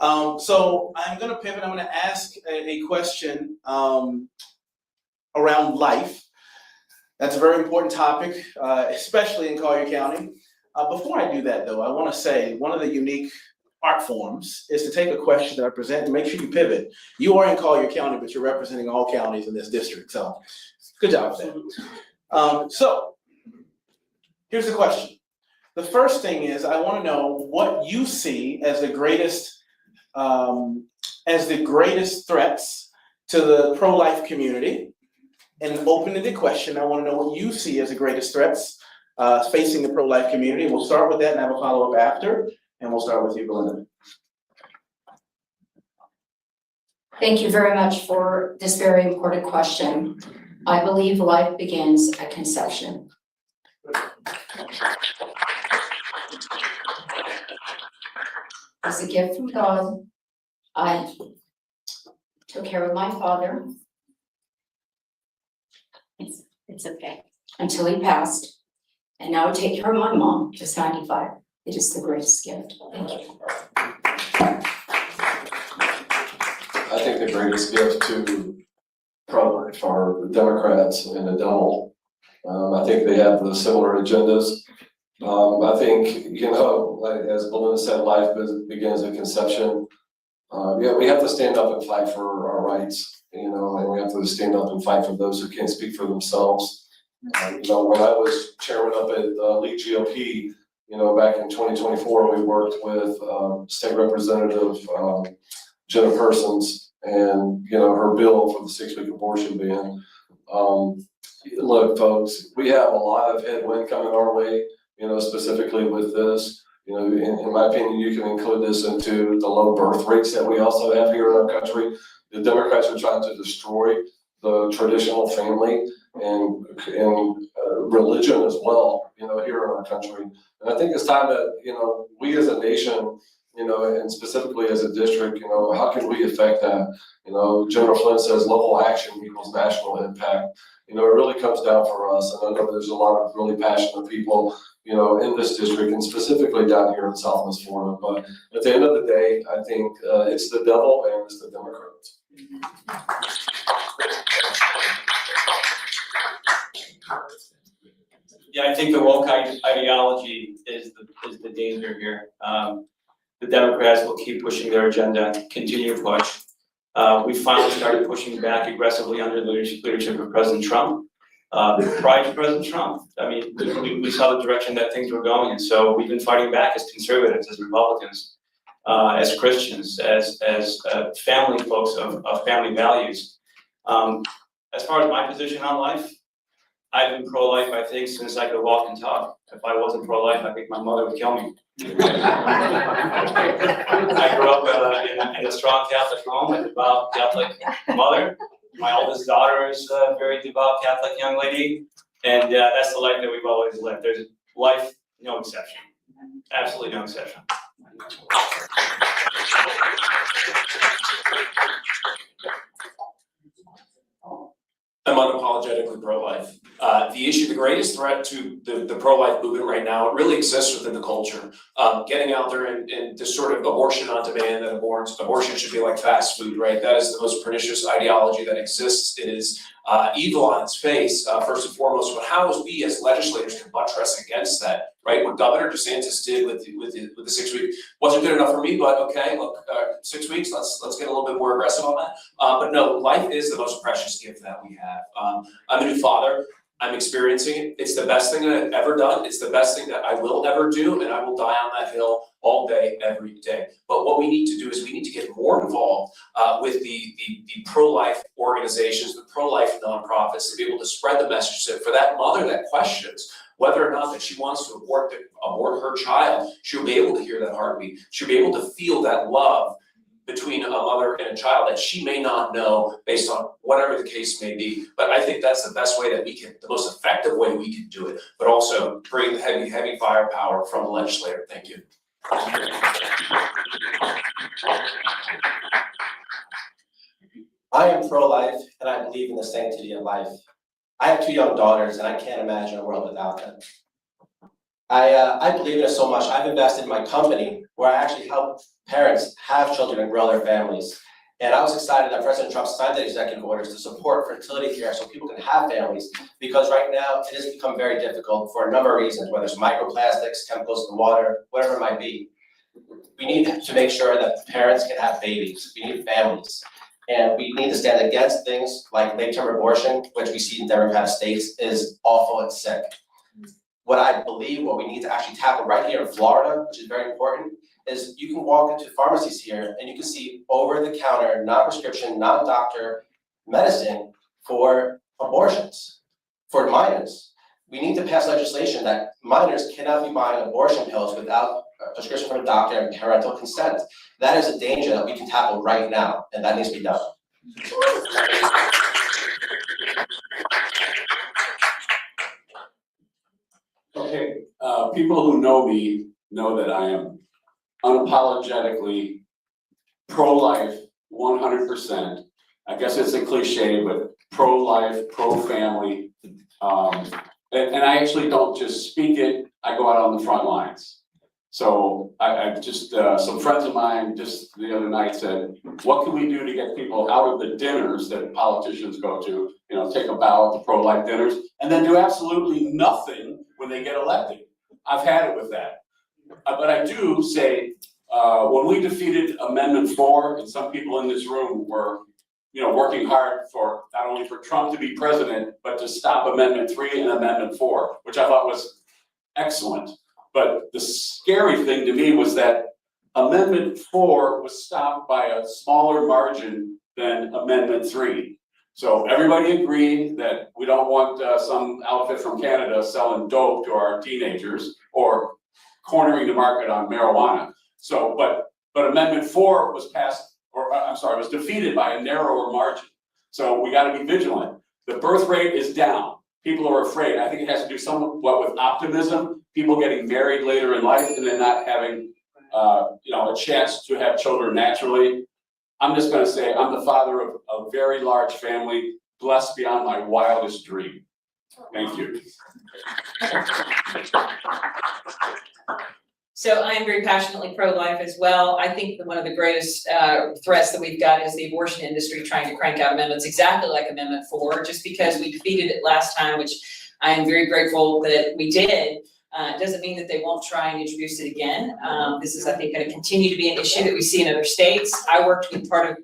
S3: So I'm going to pivot. I'm going to ask a question around life. That's a very important topic, especially in Collier County. Before I do that, though, I want to say one of the unique art forms is to take a question that I present and make sure you pivot. You are in Collier County, but you're representing all counties in this district. So good job with that. So here's the question. The first thing is I want to know what you see as the greatest threats to the pro-life community. And open the question, I want to know what you see as the greatest threats facing the pro-life community. We'll start with that and have a follow-up after. And we'll start with you, Belinda.
S1: Thank you very much for this very important question. I believe life begins at conception. As a gift from God, I took care of my father. It's okay. Until he passed. And now I take care of my mom, just 95. It is the greatest gift. Thank you.
S2: I think the greatest gift to pro-life are the Democrats and the devil. I think they have the similar agendas. I think, like, as Belinda said, life begins at conception. We have to stand up and fight for our rights, and we have to stand up and fight for those who can't speak for themselves. When I was chairman up at League GOP, back in 2024, we worked with State Representative Jenna Persons and, her bill for the 6-week abortion ban. Look, folks, we have a lot of headwind coming our way, specifically with this. In my opinion, you can include this into the low birth rates that we also have here in our country. The Democrats are trying to destroy the traditional family and religion as well, here in our country. And I think it's time that, we as a nation, and specifically as a district, how can we affect that? General Flynn says local action equals national impact. It really comes down for us. And I know there's a lot of really passionate people, in this district and specifically down here in Southwest Florida. But at the end of the day, I think it's the devil and it's the Democrats.
S8: Yeah, I think the woke ideology is the danger here. The Democrats will keep pushing their agenda, continue to push. We finally started pushing back aggressively under the leadership of President Trump. Prior to President Trump, we saw the direction that things were going, and so we've been fighting back as conservatives, as Republicans, as Christians, as family folks of family values. As far as my position on life, I've been pro-life, I think, since I could walk and talk. If I wasn't pro-life, I think my mother would kill me. I grew up in a strong Catholic home, a devout Catholic mother. My oldest daughter is a very devout Catholic young lady, and that's the life that we've always lived. There's life, no exception. Absolutely no exception.
S4: I'm unapologetically pro-life. The greatest threat to the pro-life movement right now, it really exists within the culture. Getting out there and this sort of abortion on demand, that abortion should be like fast food, right? That is the most pernicious ideology that exists. It is evil on its face, first and foremost, but how is we as legislators can buttress against that, right? What Governor DeSantis did with the 6 week wasn't good enough for me, but okay, look, 6 weeks, let's get a little bit more aggressive on that. But no, life is the most precious gift that we have. I'm a new father. I'm experiencing it. It's the best thing that I've ever done. It's the best thing that I will ever do, and I will die on that hill all day, every day. But what we need to do is we need to get more involved with the pro-life organizations, the pro-life nonprofits, to be able to spread the message that for that mother that questions whether or not that she wants to abort her child, she'll be able to hear that heartbeat. She'll be able to feel that love between a mother and a child that she may not know based on whatever the case may be. But I think that's the best way that we can, the most effective way we can do it, but also bring heavy firepower from the legislator. Thank you.
S5: I am pro-life and I believe in the sanctity of life. I have 2 young daughters and I can't imagine a world without them. I believe in it so much. I've invested in my company where I actually help parents have children and grow their families. And I was excited that President Trump signed the executive orders to support fertility care so people can have families, because right now it has become very difficult for a number of reasons, whether it's microplastics, chemicals in the water, whatever it might be. We need to make sure that parents can have babies. We need families. And we need to stand against things like late-term abortion, which we see in Democratic states is awful and sick. What I believe, what we need to actually tackle right here in Florida, which is very important, is you can walk into pharmacies here and you can see over-the-counter, non-prescription, non-doctor medicine for abortions, for minors. We need to pass legislation that minors cannot be buying abortion pills without a prescription from a doctor and parental consent. That is a danger that we can tackle right now, and that needs to be done.
S6: Okay, people who know me know that I am unapologetically pro-life 100%. I guess it's a cliche, but pro-life, pro-family. And I actually don't just speak it, I go out on the front lines. So I just, some friends of mine just the other night said, what can we do to get people out of the dinners that politicians go to, take a bow at the pro-life dinners, and then do absolutely nothing when they get elected. I've had it with that. But I do say, when we defeated Amendment 4, and some people in this room were, working hard for not only for Trump to be president, but to stop Amendment 3 and Amendment 4, which I thought was excellent. But the scary thing to me was that Amendment 4 was stopped by a smaller margin than Amendment 3. So everybody agreed that we don't want some outfit from Canada selling dope to our teenagers or cornering the market on marijuana. So, but Amendment 4 was was defeated by a narrower margin. So we got to be vigilant. The birth rate is down. People are afraid. I think it has to do somewhat with optimism. People getting married later in life and then not having, a chance to have children naturally. I'm just going to say I'm the father of a very large family, blessed beyond my wildest dream. Thank you.
S7: So I am very passionately pro-life as well. I think that one of the greatest threats that we've got is the abortion industry trying to crank out amendments exactly like Amendment 4, just because we defeated it last time, which I am very grateful that we did. Doesn't mean that they won't try and introduce it again. This is, I think, going to continue to be an issue that we see in other states. I worked with part of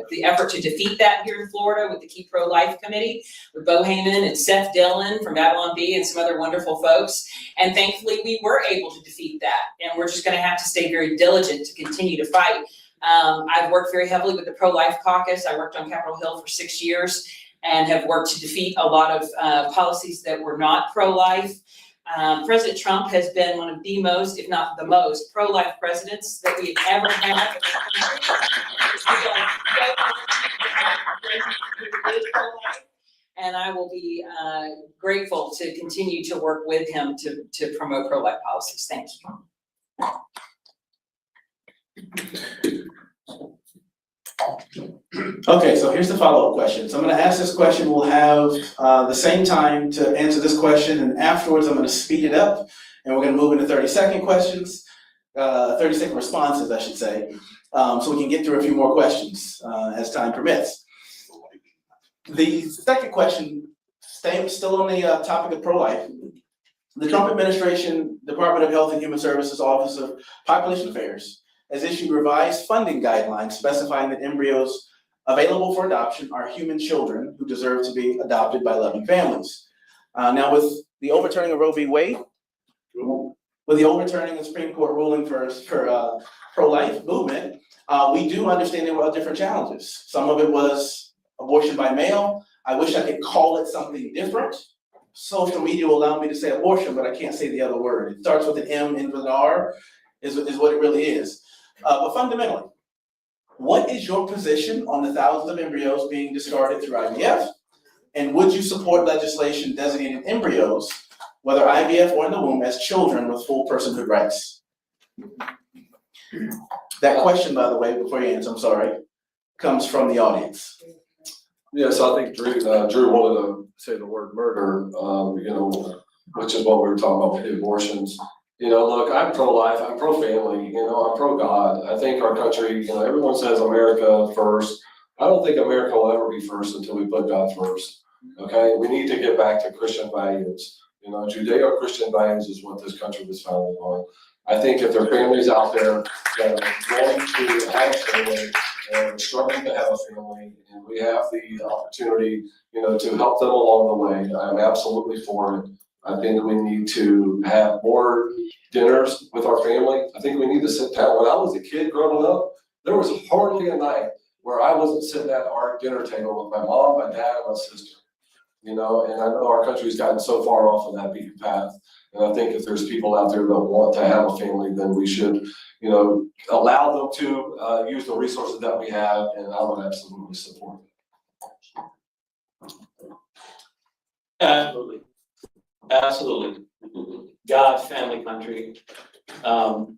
S7: the effort to defeat that here in Florida with the Keep Pro-Life Committee, with Bo Heyman and Seth Dillon from Babylon Bee and some other wonderful folks. And thankfully, we were able to defeat that. And we're just going to have to stay very diligent to continue to fight. I've worked very heavily with the Pro-Life Caucus. I worked on Capitol Hill for 6 years and have worked to defeat a lot of policies that were not pro-life. President Trump has been one of the most, if not the most, pro-life presidents that we've ever had. And I will be grateful to continue to work with him to promote pro-life policies. Thank you.
S3: Okay, so here's the follow-up question. So I'm going to ask this question. We'll have the same time to answer this question, and afterwards I'm going to speed it up, and we're going to move into 30-second questions, 30-second responses, I should say, so we can get through a few more questions as time permits. The second question, still on the topic of pro-life. The Trump administration, Department of Health and Human Services Office of Population Affairs has issued revised funding guidelines specifying that embryos available for adoption are human children who deserve to be adopted by loving families. Now with the overturning of Roe v. Wade, with the overturning of the Supreme Court ruling for pro-life movement, we do understand there were different challenges. Some of it was abortion by mail. I wish I could call it something different. Social media will allow me to say abortion, but I can't say the other word. It starts with an M, ends with an R, is what it really is. But fundamentally, what is your position on the thousands of embryos being discarded through IVF? And would you support legislation designating embryos, whether IVF or in the womb, as children with full personhood rights? That question, by the way, before you answer, I'm sorry, comes from the audience.
S2: Yes, I think Drew wanted to say the word murder, which is what we were talking about with the abortions. Look, I'm pro-life, I'm pro-family, I'm pro-God. I think our country, everyone says America first. I don't think America will ever be first until we put God first, okay? We need to get back to Christian values. Judeo-Christian values is what this country was founded on. I think if there are families out there that are going to have a family and struggling to have a family, and we have the opportunity, to help them along the way, I'm absolutely for it. I think we need to have more dinners with our family. I think we need to sit down. When I was a kid growing up, there was hardly a night where I wasn't sitting at our dinner table with my mom, my dad, and my sister. And I know our country's gotten so far off of that beaten path. And I think if there's people out there that want to have a family, then we should, allow them to use the resources that we have, and I would absolutely support it.
S8: Absolutely. Absolutely. God, family, country. I'm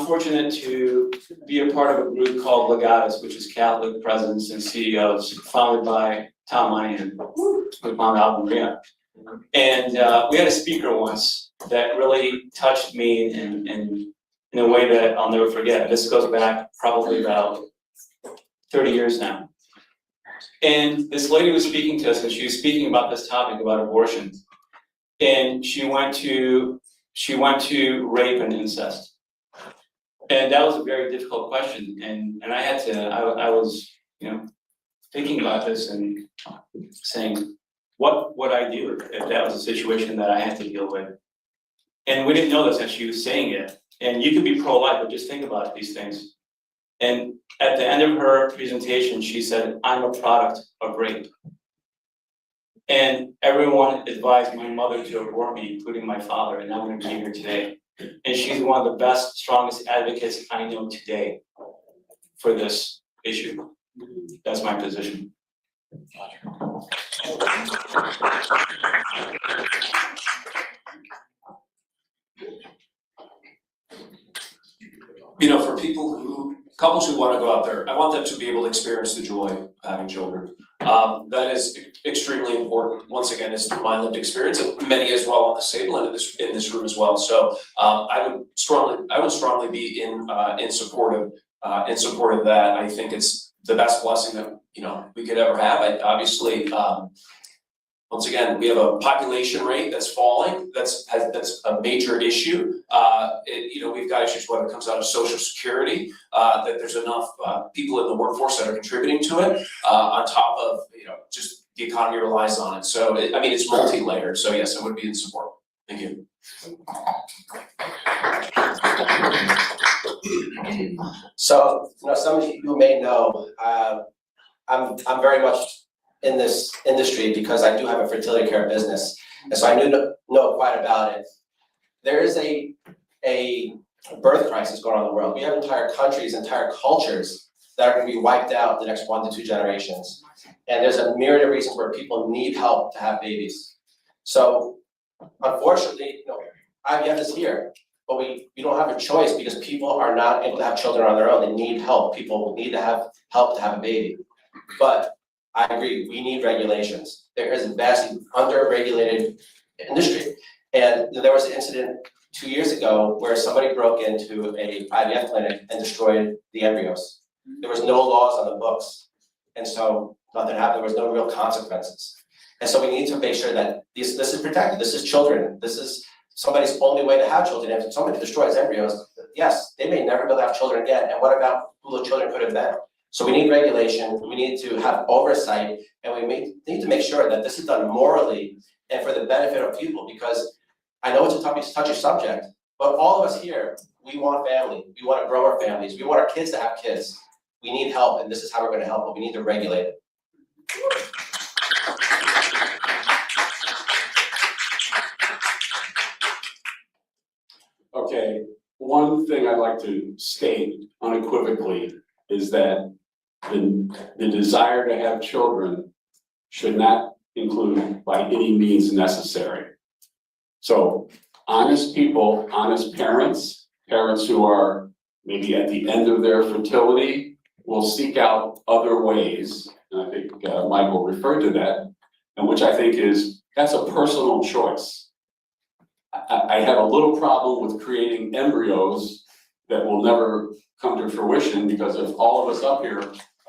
S8: fortunate to be a part of a group called Legatus, which is Catholic Presidents and CEOs, founded by Tom Monahan, with Mom Maria. And we had a speaker once that really touched me in a way that I'll never forget. This goes back probably about 30 years now. And this lady was speaking to us, and she was speaking about this topic about abortion. And she went to rape and incest. And that was a very difficult question. And I had to, I was, thinking about this and saying, what would I do if that was a situation that I had to deal with? And we didn't know this as she was saying it. And you could be pro-life, but just think about these things. And at the end of her presentation, she said, I'm a product of rape. And everyone advised my mother to abort me, including my father, and I'm going to be here today. And she's one of the best, strongest advocates I know today for this issue. That's my position.
S4: For couples who want to go out there, I want them to be able to experience the joy of having children. That is extremely important. Once again, it's my lived experience, and many as well on this table and in this room as well. So I would strongly be in support of that. I think it's the best blessing that we could ever have. Obviously, once again, we have a population rate that's falling. That's a major issue. We've got issues whether it comes out of Social Security, that there's enough people in the workforce that are contributing to it, on top of just the economy relies on it. So it's multi-layered. So yes, I would be in support. Thank you.
S5: So, some of you may know, I'm very much in this industry because I do have a fertility care business, and so I know quite about it. There is a birth crisis going on in the world. We have entire countries, entire cultures that are going to be wiped out the next 1 to 2 generations, and there's a myriad of reasons where people need help to have babies. So, unfortunately, IVF is here, but we don't have a choice because people are not able to have children on their own. They need help. People need to have help to have a baby. But I agree, we need regulations. There is a vastly under-regulated industry. And there was an incident 2 years ago where somebody broke into a IVF clinic and destroyed the embryos. There was no laws on the books. And so nothing happened. There was no real consequences. And so we need to make sure that this is protected. This is children. This is somebody's only way to have children. If somebody destroys embryos, yes, they may never be able to have children again. And what about who the children could have been? So we need regulation, we need to have oversight, and we need to make sure that this is done morally and for the benefit of people, because I know it's a touchy subject, but all of us here, we want family, we want to grow our families, we want our kids to have kids. We need help, and this is how we're gonna help, but we need to regulate it.
S6: Okay, one thing I'd like to state unequivocally is that the desire to have children should not include by any means necessary. So honest people, honest parents, parents who are maybe at the end of their fertility will seek out other ways, and I think Michael referred to that, and which I think that's a personal choice. I have a little problem with creating embryos that will never come to fruition, because if all of us up here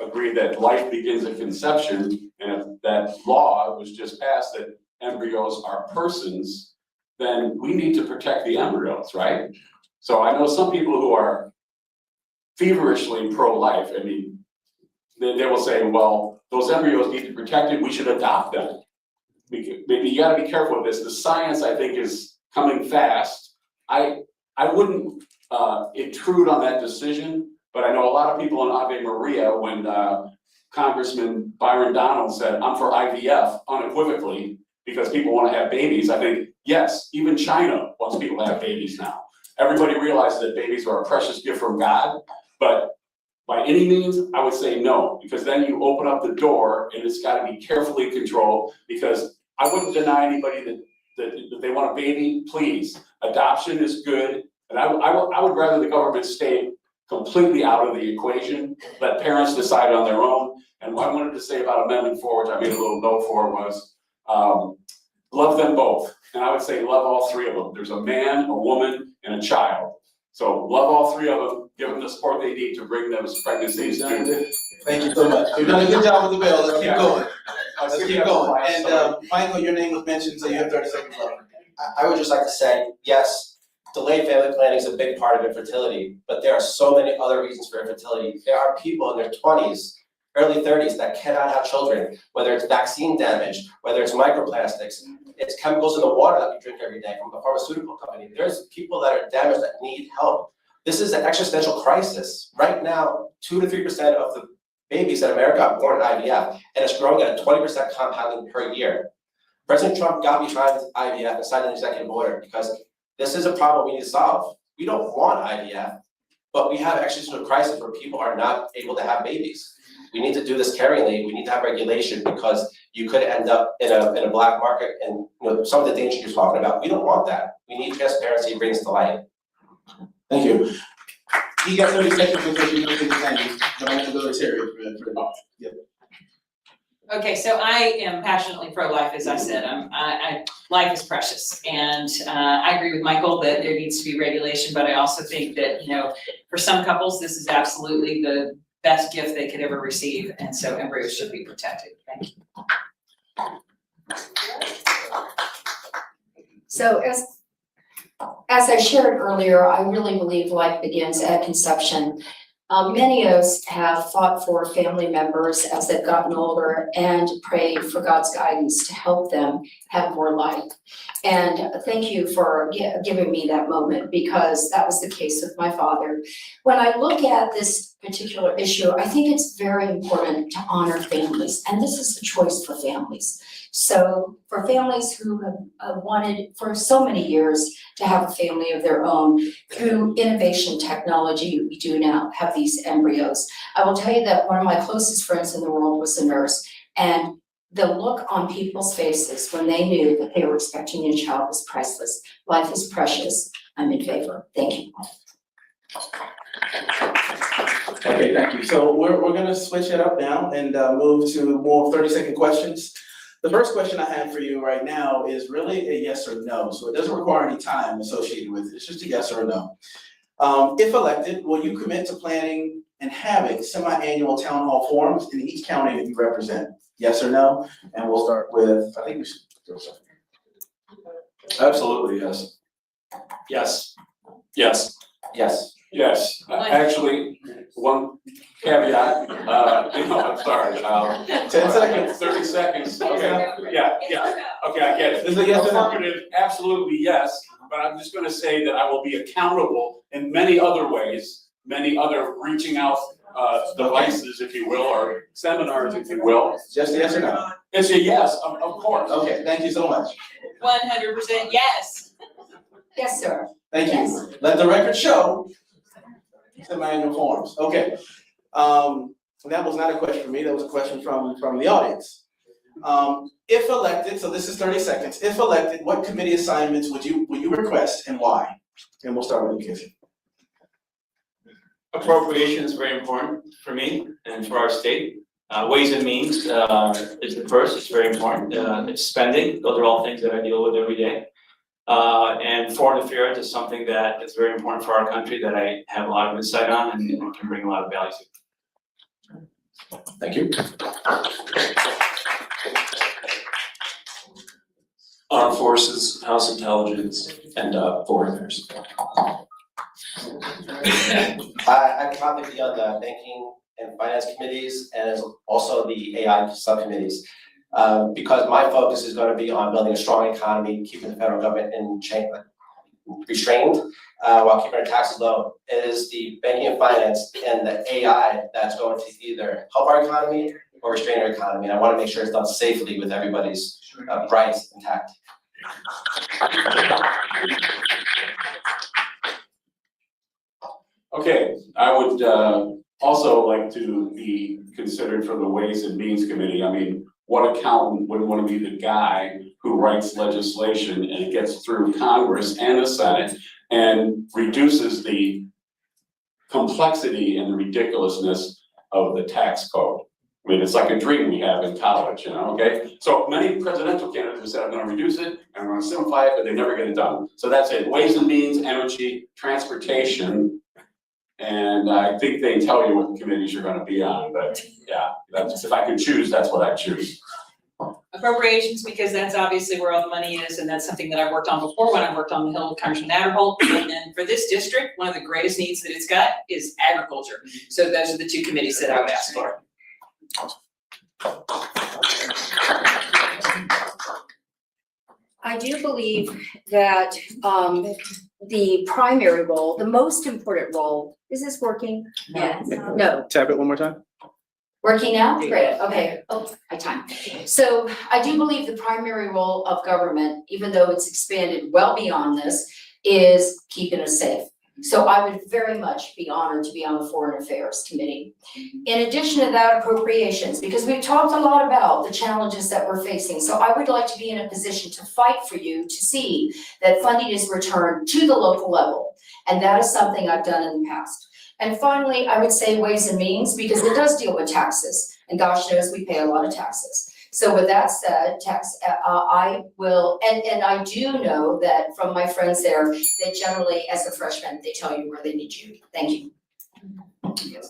S6: agree that life begins at conception, and if that law was just passed that embryos are persons, then we need to protect the embryos, right? So I know some people who are feverishly pro-life. I mean, they will say, well, those embryos need to be protected, we should adopt them. Maybe you gotta be careful with this. The science, I think, is coming fast. I wouldn't intrude on that decision, but I know a lot of people in Ave Maria, when Congressman Byron Donald said, I'm for IVF unequivocally, because people wanna have babies, I think, yes, even China wants people to have babies now. Everybody realizes that babies are a precious gift from God, but by any means, I would say no, because then you open up the door and it's gotta be carefully controlled, because I wouldn't deny anybody that they want a baby, please. Adoption is good, and I would rather the government stay completely out of the equation, let parents decide on their own. And what I wanted to say about Amendment 4, which I made a little note for, was love them both. And I would say love all three of them. There's a man, a woman, and a child. So love all three of them, give them the support they need to bring those pregnancies.
S3: Thank you so much. You've done a good job with the bill. Let's keep going. Let's keep going. And Michael, your name was mentioned, so you have 30 seconds left.
S5: I would just like to say, yes, delayed family planning is a big part of infertility, but there are so many other reasons for infertility. There are people in their 20s, early 30s that cannot have children, whether it's vaccine damage, whether it's microplastics, it's chemicals in the water that we drink every day from a pharmaceutical company. There's people that are damaged that need help. This is an existential crisis. Right now, 2 to 3% of the babies in America are born in IVF, and it's growing at a 20% compounding per year. President Trump got behind IVF and signed an executive order because this is a problem we need to solve. We don't want IVF, but we have an existential crisis where people are not able to have babies. We need to do this caringly. We need to have regulation, because you could end up in a black market, and some of the dangers you're talking about. We don't want that. We need transparency, brings to light.
S3: Thank you. You got 30 seconds because you think it's handy. Don't have to go to Terry for the box. Yep.
S7: Okay, so I am passionately pro-life, as I said. Life is precious, and I agree with Michael that there needs to be regulation, but I also think that, for some couples, this is absolutely the best gift they could ever receive, and so embryos should be protected. Thank you.
S1: So as I shared earlier, I really believe life begins at conception. Many of us have fought for family members as they've gotten older and prayed for God's guidance to help them have more life. And thank you for giving me that moment, because that was the case with my father. When I look at this particular issue, I think it's very important to honor families, and this is a choice for families. So for families who have wanted for so many years to have a family of their own, through innovation technology, we do now have these embryos. I will tell you that one of my closest friends in the world was a nurse, and the look on people's faces when they knew that they were expecting a child was priceless. Life is precious. I'm in favor. Thank you.
S3: Okay, thank you. So we're gonna switch it up now and move to more 30-second questions. The first question I have for you right now is really a yes or no. So it doesn't require any time associated with it. It's just a yes or a no. If elected, will you commit to planning and having semi-annual town hall forums in each county that you represent? Yes or no? And we'll start with, I think we should go second.
S2: Absolutely, yes.
S4: Yes. Yes.
S5: Yes.
S6: Yes, actually, one caveat,
S3: 10 seconds.
S6: 30 seconds, okay, yeah, okay, I get it.
S3: Is it yes or no?
S6: Affirmative, absolutely yes, but I'm just gonna say that I will be accountable in many other ways, many other reaching out devices, if you will, or seminars, if you will.
S3: Just yes or no?
S6: It's a yes, of course.
S3: Okay, thank you so much.
S7: 100% yes.
S1: Yes, sir.
S3: Thank you. Let the record show. Semi-annual forms. Okay. That was not a question for me. That was a question from the audience. If elected, so this is 30 seconds. If elected, what committee assignments would you request and why? And we'll start with you, Casey.
S8: Appropriation is very important for me and for our state. Ways and means is the first, it's very important. It's spending, those are all things that I deal with every day. And foreign affairs is something that is very important for our country that I have a lot of insight on and can bring a lot of value to.
S3: Thank you.
S4: Armed Forces, House Intelligence, and Foreign Affairs.
S5: I probably be on the banking and finance committees and also the AI subcommittees. Because my focus is going to be on building a strong economy, keeping the federal government restrained, while keeping our taxes low. It is the banking and finance and the AI that's going to either help our economy or restrain our economy. And I want to make sure it's done safely with everybody's rights intact.
S6: Okay, I would also like to be considered for the Ways and Means Committee. I mean, what accountant wouldn't want to be the guy who writes legislation and it gets through Congress and the Senate and reduces the complexity and the ridiculousness of the tax code? I mean, it's like a dream we have in college, you know, okay? So many presidential candidates have said, I'm gonna reduce it, I'm gonna simplify it, but they never get it done. So that's it, Ways and Means, Energy, Transportation, and I think they tell you what committees you're gonna be on, but yeah, that's, if I could choose, that's what I'd choose.
S7: Appropriations, because that's obviously where all the money is, and that's something that I've worked on before when I worked on the Hill with Congressman Adderholt. And for this district, one of the greatest needs that it's got is agriculture. So those are the two committees that I would ask for.
S1: I do believe that the primary role, the most important role, is this working?
S7: Yes.
S1: No,
S3: Tap it one more time.
S1: working now? Great, okay, oh, my time. So I do believe the primary role of government, even though it's expanded well beyond this, is keeping us safe. So I would very much be honored to be on the Foreign Affairs Committee. In addition to that, appropriations, because we've talked a lot about the challenges that we're facing. So I would like to be in a position to fight for you to see that funding is returned to the local level. And that is something I've done in the past. And finally, I would say Ways and Means, because it does deal with taxes. And gosh knows we pay a lot of taxes. So with that said, I will, and I do know that from my friends there, that generally as a freshman, they tell you where they need you. Thank you.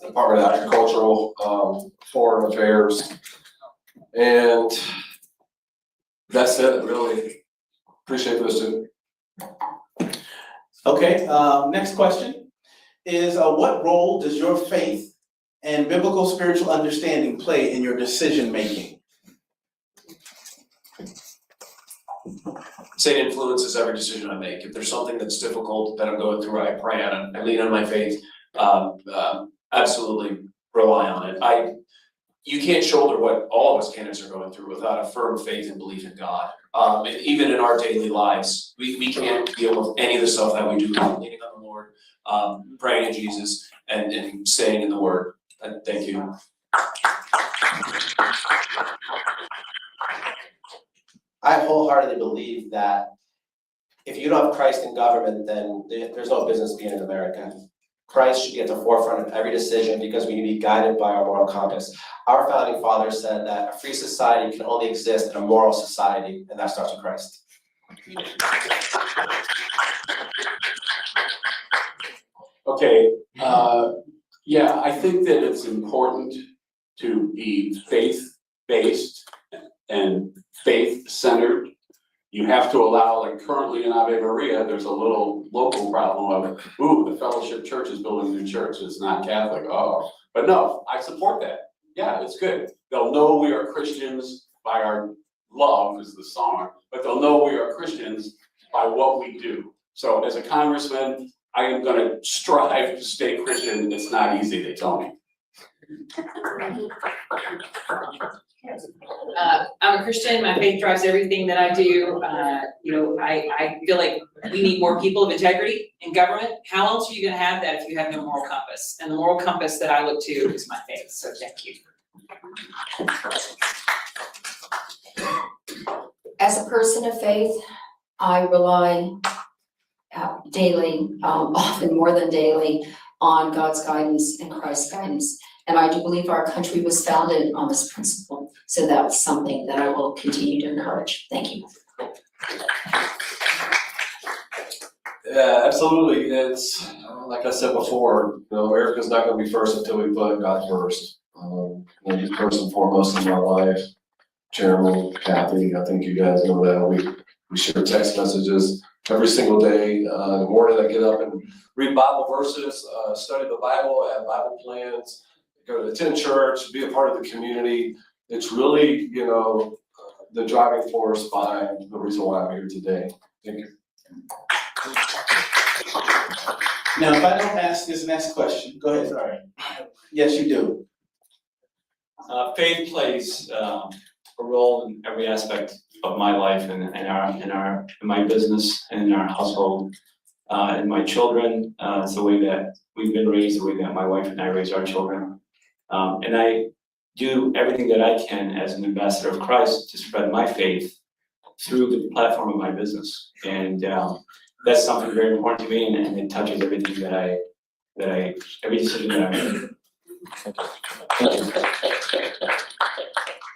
S2: Department of Agricultural, Foreign Affairs. And that's it, really. Appreciate those two.
S3: Okay, next question is what role does your faith and biblical spiritual understanding play in your decision making?
S4: Say it influences every decision I make. If there's something that's difficult that I'm going through, I pray on it, I lean on my faith, absolutely rely on it. You can't shoulder what all of us candidates are going through without a firm faith and belief in God. And even in our daily lives, we can't deal with any of the stuff that we do without leaning on the Lord, praying in Jesus and staying in the Word. Thank you.
S5: I wholeheartedly believe that if you don't have Christ in government, then there's no business being in America. Christ should be at the forefront of every decision because we need to be guided by our moral compass. Our founding fathers said that a free society can only exist in a moral society, and that starts with Christ.
S6: Okay, yeah, I think that it's important to be faith-based and faith-centered. You have to allow, like currently in Ave Maria, there's a little local problem of, ooh, the Fellowship Church is building a new church, it's not Catholic, oh. But no, I support that. Yeah, it's good. They'll know we are Christians by our love is the song, but they'll know we are Christians by what we do. So as a congressman, I am gonna strive to stay Christian. It's not easy, they tell me.
S7: I'm a Christian, my faith drives everything that I do. I feel like we need more people of integrity in government. How else are you gonna have that if you have no moral compass? And the moral compass that I look to is my faith, so thank you.
S1: As a person of faith, I rely daily, often more than daily, on God's guidance and Christ's guidance. And I do believe our country was founded on this principle. So that's something that I will continue to encourage. Thank you.
S2: Yeah, absolutely. It's, like I said before, America's not gonna be first until we put God first. He's first and foremost in my life. Chairman, Kathy, I think you guys know that. We share text messages every single day. In the morning, I get up and read Bible verses, study the Bible, have Bible plans, go to attend church, be a part of the community. It's really, the driving force behind the reason why I'm here today. Thank you.
S3: Now, if I don't ask this next question, go ahead, sorry. Yes, you do.
S8: Faith plays a role in every aspect of my life and in my business and in our household, and my children. It's the way that we've been raised, the way that my wife and I raise our children. And I do everything that I can as an ambassador of Christ to spread my faith through the platform of my business. And that's something very important to me, and it touches everything every decision that I make.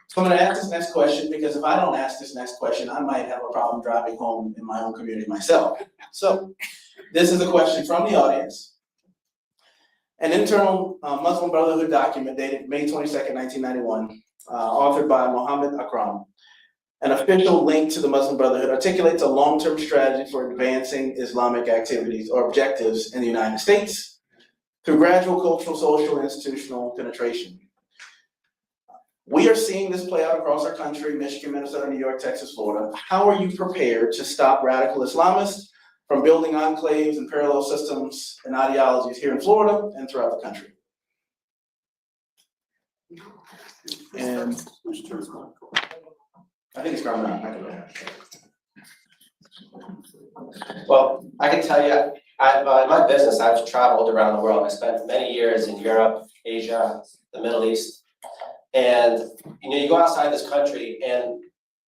S3: So I'm gonna ask this next question, because if I don't ask this next question, I might have a problem driving home in my own community myself. So this is a question from the audience. An internal Muslim Brotherhood document dated May 22nd, 1991, authored by Mohammed Akram. An official link to the Muslim Brotherhood articulates a long-term strategy for advancing Islamic activities or objectives in the United States through gradual cultural, social, and institutional penetration. We are seeing this play out across our country: Michigan, Minnesota, New York, Texas, Florida. How are you prepared to stop radical Islamists from building enclaves and parallel systems and ideologies here in Florida and throughout the country? And I think it's Carmen.
S5: Well, I can tell you, in my business, I've traveled around the world. I spent many years in Europe, Asia, the Middle East. And, you go outside this country and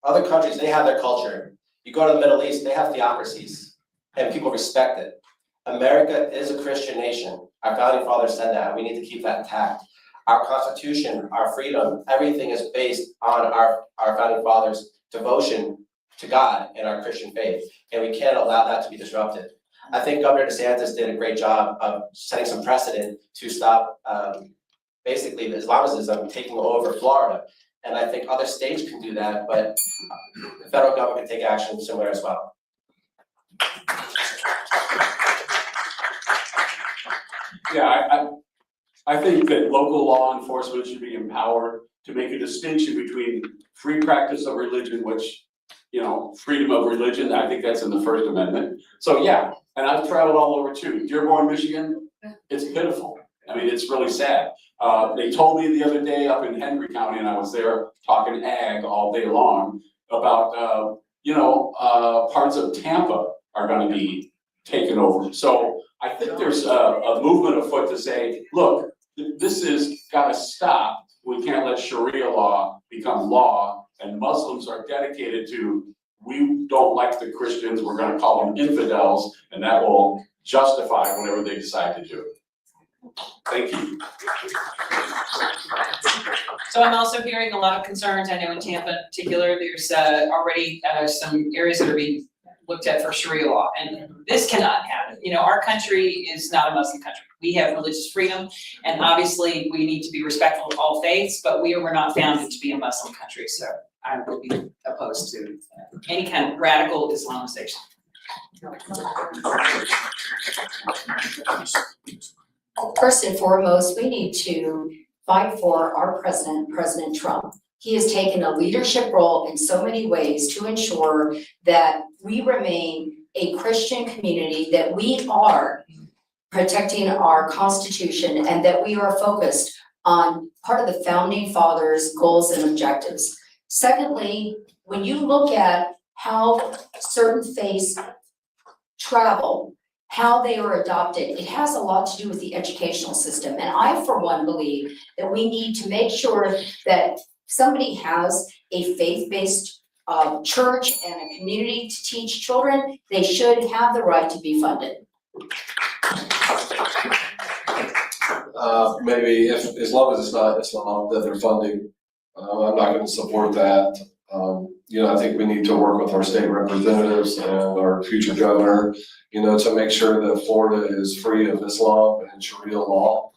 S5: other countries, they have their culture. You go to the Middle East, they have theocracies and people respect it. America is a Christian nation. Our founding fathers said that. We need to keep that intact. Our Constitution, our freedom, everything is based on our founding fathers' devotion to God and our Christian faith. And we can't allow that to be disrupted. I think Governor DeSantis did a great job of setting some precedent to stop basically the Islamism taking over Florida. And I think other states can do that, but the federal government can take action somewhere as well.
S6: Yeah, I think that local law enforcement should be empowered to make a distinction between free practice of religion, which, freedom of religion, I think that's in the First Amendment. So yeah, and I've traveled all over too. Dearborn, Michigan, it's pitiful. I mean, it's really sad. They told me the other day up in Henry County, and I was there talking ag all day long about, parts of Tampa are gonna be taken over. So I think there's a movement afoot to say, look, this is gotta stop. We can't let Sharia law become law, and Muslims are dedicated to, we don't like the Christians, we're gonna call them infidels, and that will justify whatever they decide to do. Thank you.
S7: So I'm also hearing a lot of concerns. I know in Tampa in particular, there's already some areas that are being looked at for Sharia law, and this cannot happen. Our country is not a Muslim country. We have religious freedom, and obviously we need to be respectful of all faiths, but we were not founded to be a Muslim country, so I would be opposed to any kind of radical Islamization.
S1: First and foremost, we need to fight for our president, President Trump. He has taken a leadership role in so many ways to ensure that we remain a Christian community, that we are protecting our Constitution, and that we are focused on part of the founding fathers' goals and objectives. Secondly, when you look at how certain faiths travel, how they are adopted, it has a lot to do with the educational system. And I, for one, believe that we need to make sure that somebody has a faith-based church and a community to teach children, they should have the right to be funded.
S2: Maybe if, as long as it's not Islam that they're funding, I'm not gonna support that. I think we need to work with our state representatives and our future governor, to make sure that Florida is free of Islam and Sharia law.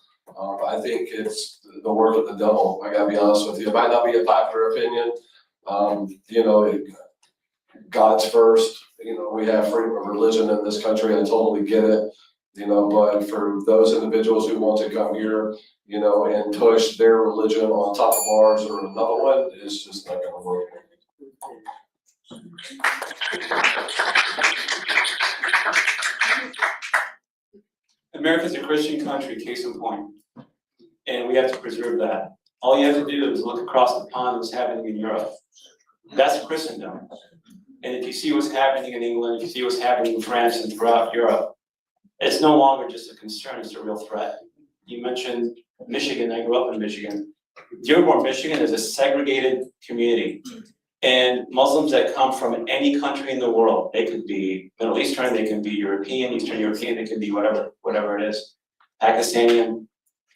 S2: I think it's the work of the devil, I gotta be honest with you. It might not be a popular opinion. God's first, we have freedom of religion in this country, I totally get it. But for those individuals who want to come here, and push their religion on top of ours or another one, it's just not gonna work.
S8: America's a Christian country, case in point, and we have to preserve that. All you have to do is look across the pond what's happening in Europe. That's Christendom. And if you see what's happening in England, if you see what's happening in France and throughout Europe, it's no longer just a concern, it's a real threat. You mentioned Michigan, I grew up in Michigan. Dearborn, Michigan is a segregated community. And Muslims that come from any country in the world, they could be Middle Eastern, they can be European, Eastern European, they can be whatever it is, Pakistani,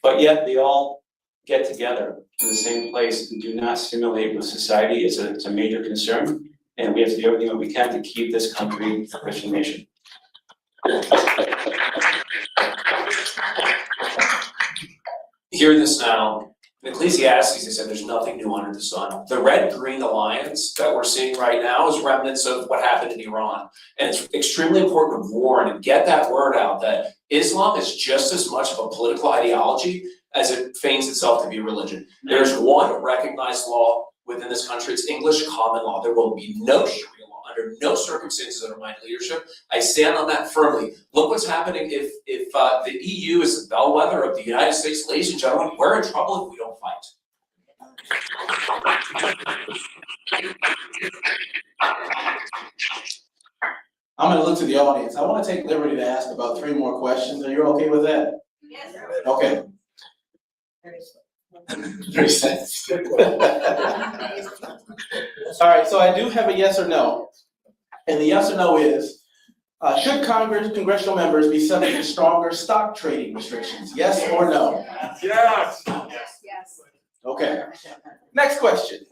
S8: but yet they all get together in the same place and do not simulate with society. It's a major concern, and we have to do everything that we can to keep this country a Christian nation.
S4: Hear this now. In Ecclesiastes, they said there's nothing new under the sun. The red-green alliance that we're seeing right now is remnants of what happened in Iran. And it's extremely important to warn and get that word out that Islam is just as much of a political ideology as it feigns itself to be religion. There's one recognized law within this country, it's English common law. There will be no Sharia law under no circumstances under my leadership. I stand on that firmly. Look what's happening if the EU is the bellwether of the United States, ladies and gentlemen, we're in trouble if we don't fight.
S3: I'm gonna look to the audience. I wanna take liberty to ask about 3 more questions. Are you okay with that?
S1: Yes.
S3: Okay. 30 seconds. All right, so I do have a yes or no. And the yes or no is, should congressional members be subject to stronger stock trading restrictions? Yes or no?
S6: Yes.
S1: Yes.
S3: Okay. Next question.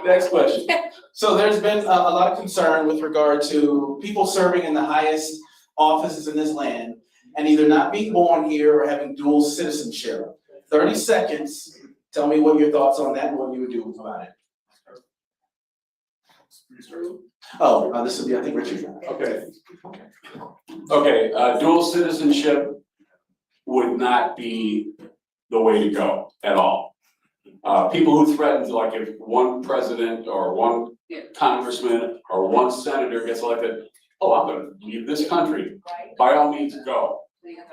S3: Next question. So there's been a lot of concern with regard to people serving in the highest offices in this land and either not being born here or having dual citizenship. 30 seconds. Tell me what your thoughts on that and what you would do about it. Oh, this would be, I think, Richard.
S6: Okay, dual citizenship would not be the way to go at all. People who threaten, like if one president or one congressman or one senator gets elected, oh, I'm gonna leave this country, by all means go,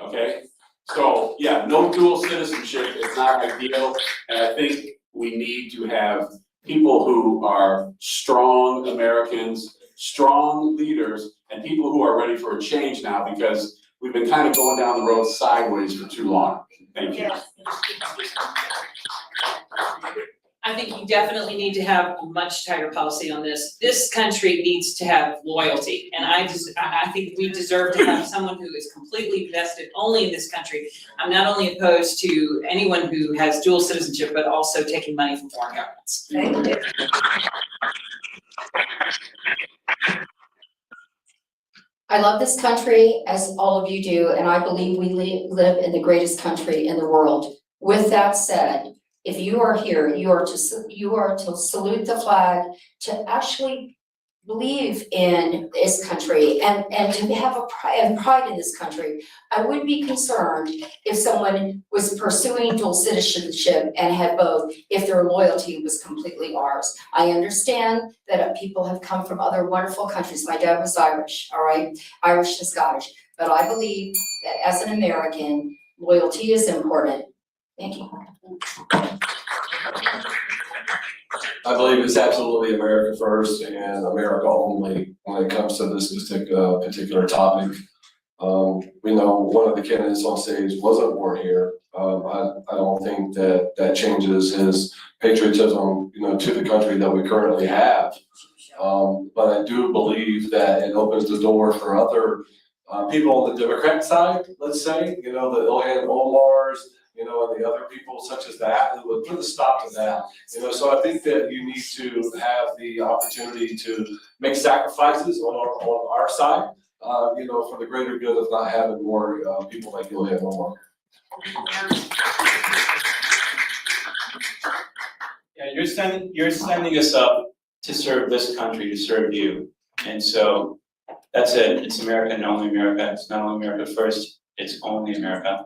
S6: okay? So, yeah, no dual citizenship is not ideal, and I think we need to have people who are strong Americans, strong leaders, and people who are ready for a change now, because we've been kind of going down the road sideways for too long. Thank you.
S7: I think you definitely need to have a much tighter policy on this. This country needs to have loyalty, and I think we deserve to have someone who is completely vested only in this country. I'm not only opposed to anyone who has dual citizenship, but also taking money from foreign governments.
S1: Thank you. I love this country, as all of you do, and I believe we live in the greatest country in the world. With that said, if you are here, you are to salute the flag, to actually believe in this country and to have pride in this country, I would be concerned if someone was pursuing dual citizenship and had both, if their loyalty was completely ours. I understand that people have come from other wonderful countries. My dad was Irish, all right, Irish and Scottish, but I believe that as an American, loyalty is important. Thank you.
S2: I believe it's absolutely America first and America only when it comes to this particular topic. We know one of the candidates on stage wasn't born here. I don't think that changes his patriotism, to the country that we currently have. But I do believe that it opens the door for other people on the Democrat side, let's say, the Ilhan Omars, and the other people such as that would put a stop to that. So I think that you need to have the opportunity to make sacrifices on our side, for the greater good of not having more people like Ilhan Omar.
S8: Yeah, you're sending us up to serve this country, to serve you. And so that's it. It's America and only America. It's not only America first, it's only America.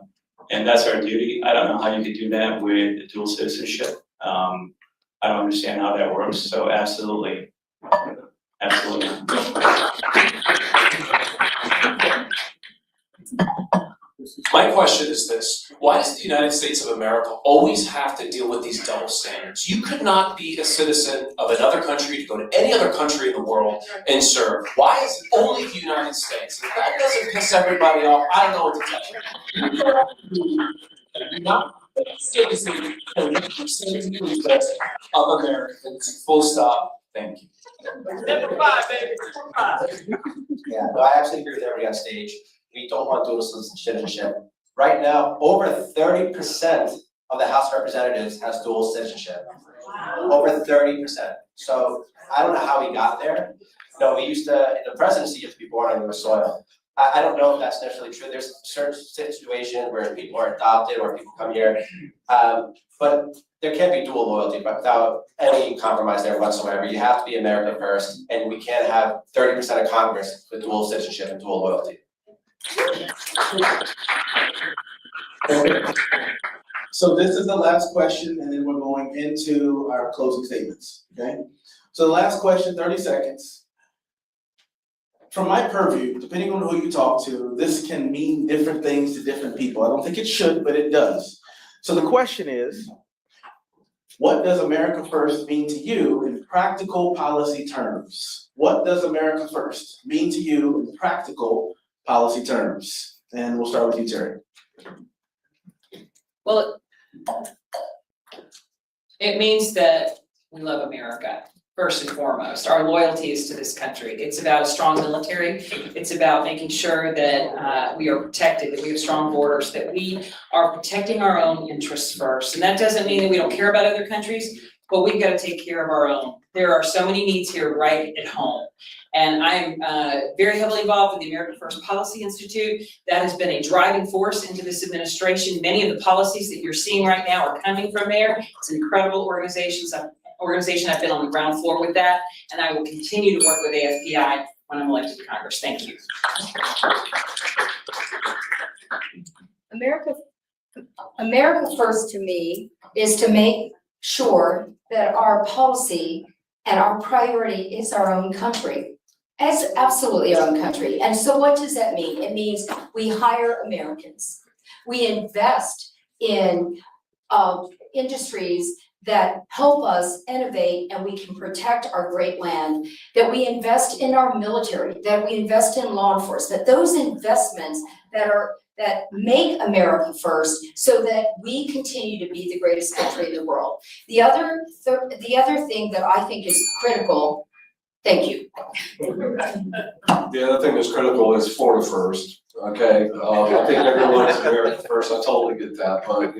S8: And that's our duty. I don't know how you could do that with dual citizenship. I don't understand how that works. So absolutely. Absolutely.
S4: My question is this: why does the United States of America always have to deal with these double standards? You could not be a citizen of another country to go to any other country in the world and serve. Why is it only the United States? If that doesn't piss everybody off, I don't know what to tell you. You're not a citizen of Americans, full stop. Thank you.
S7: Number 5, baby. Number 5.
S5: Yeah, no, I absolutely agree with everybody on stage. We don't want dual citizenship. Right now, over 30% of the House of Representatives has dual citizenship. Over 30%. So I don't know how we got there. We used to, in the presidency, you have to be born on U.S. soil. I don't know if that's necessarily true. There's certain situations where people are adopted or people come here. But there can't be dual loyalty without any compromise there whatsoever. You have to be America first, and we can't have 30% of Congress with dual citizenship and dual loyalty.
S3: So this is the last question, and then we're going into our closing statements, okay? So the last question, 30 seconds. From my purview, depending on who you talk to, this can mean different things to different people. I don't think it should, but it does. So the question is, what does America First mean to you in practical policy terms? What does America First mean to you in practical policy terms? And we'll start with you, Terry.
S7: Well, it means that we love America, first and foremost. Our loyalty is to this country. It's about a strong military. It's about making sure that we are protected, that we have strong borders, that we are protecting our own interests first. And that doesn't mean that we don't care about other countries, but we've got to take care of our own. There are so many needs here right at home. And I'm very heavily involved with the America First Policy Institute. That has been a driving force into this administration. Many of the policies that you're seeing right now are coming from there. It's an incredible organization. I've been on the ground floor with that, and I will continue to work with AFPI when I'm elected to Congress. Thank you.
S1: America First to me is to make sure that our policy and our priority is our own country. It's absolutely our own country. And so what does that mean? It means we hire Americans. We invest in industries that help us innovate and we can protect our great land, that we invest in our military, that we invest in law enforcement, those investments that make America first so that we continue to be the greatest country in the world. The other thing that I think is critical, thank you.
S2: The other thing that's critical is Florida first, okay? I think everyone's America first, I totally get that, but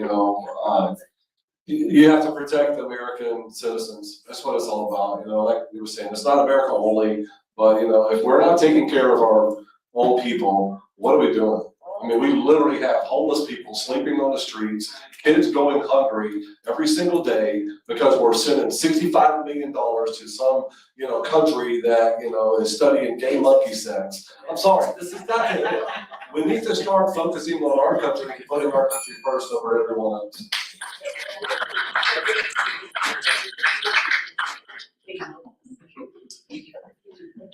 S2: you have to protect American citizens. That's what it's all about, like we were saying, it's not America only, but if we're not taking care of our own people, what are we doing? I mean, we literally have homeless people sleeping on the streets, kids going hungry every single day because we're sending $65 million to some, country that, is studying gay monkey sex. I'm sorry, this is not it. We need to start focusing on our country and putting our country first over everyone else.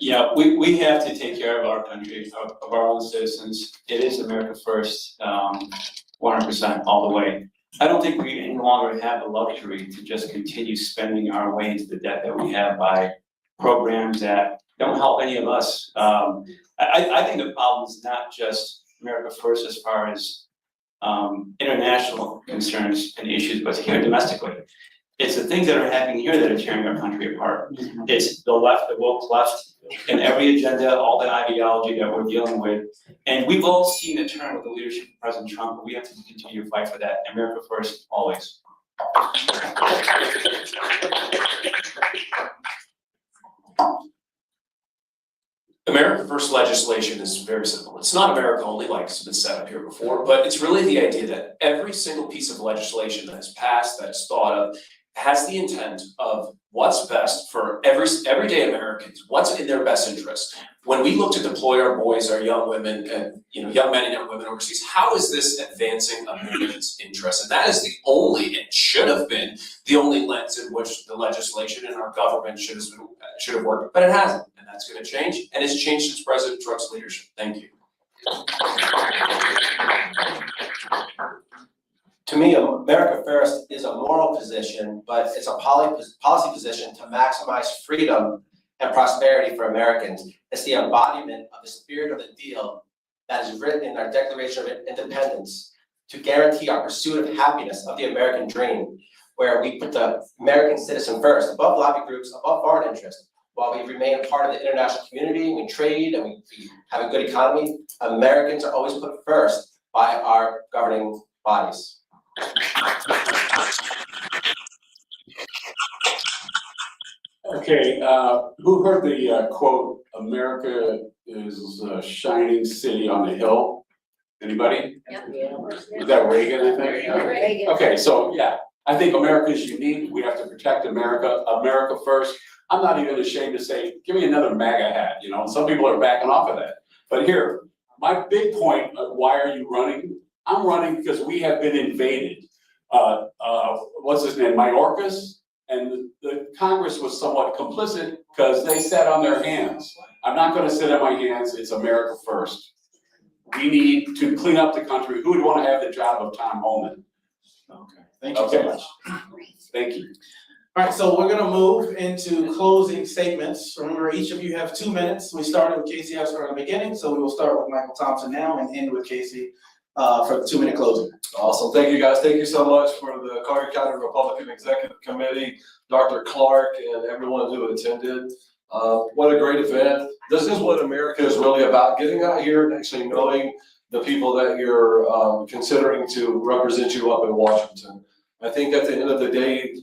S8: Yeah, we have to take care of our country, of our own citizens. It is America first, 100% all the way. I don't think we any longer have the luxury to just continue spending our way into the debt that we have by programs that don't help any of us. I think the problem is not just America first as far as international concerns and issues, but here domestically. It's the things that are happening here that are tearing our country apart. It's the left, the woke left, and every agenda, all the ideology that we're dealing with. And we've all seen a turn with the leadership of President Trump, but we have to continue to fight for that. America first, always.
S4: America First legislation is very simple. It's not America only, like has been said up here before, but it's really the idea that every single piece of legislation that is passed, that is thought of, has the intent of what's best for everyday Americans, what's in their best interest. When we look to deploy our boys, our young women, and young men and young women overseas, how is this advancing Americans' interests? And that is the only, and should have been, the only lens in which the legislation and our government should have worked, but it hasn't, and that's going to change, and it's changed since President Trump's leadership. Thank you.
S5: To me, America First is a moral position, but it's a policy position to maximize freedom and prosperity for Americans. It's the embodiment of the spirit of the deal that is written in our Declaration of Independence to guarantee our pursuit of happiness, of the American dream, where we put the American citizen first, above lobby groups, above foreign interests. While we remain a part of the international community, we trade and we have a good economy, Americans are always put first by our governing bodies.
S6: Okay, who heard the quote, "America is a shining city on a hill"? Anybody?
S1: Yeah.
S6: Was that Reagan, I think?
S1: Reagan.
S6: Okay, so yeah, I think America is unique. We have to protect America, America first. I'm not even ashamed to say, give me another MAGA hat, some people are backing off of that. But here, my big point of why are you running? I'm running because we have been invaded. What's his name, Mayorkas? And the Congress was somewhat complicit because they sat on their hands. I'm not gonna sit on my hands, it's America first. We need to clean up the country. Who would wanna have the job of Tom Homan?
S3: Okay, thank you so much.
S6: Thank you.
S3: All right, so we're gonna move into closing statements. Remember, each of you have 2 minutes. We started with Casey Husker in the beginning, so we will start with Michael Thompson now and end with Casey for the 2-minute closing.
S2: Awesome, thank you guys. Thank you so much for the Collier County Republican Executive Committee, Dr. Clark, and everyone who attended. What a great event. This is what America is really about, getting out here and actually knowing the people that you're considering to represent you up in Washington. I think at the end of the day,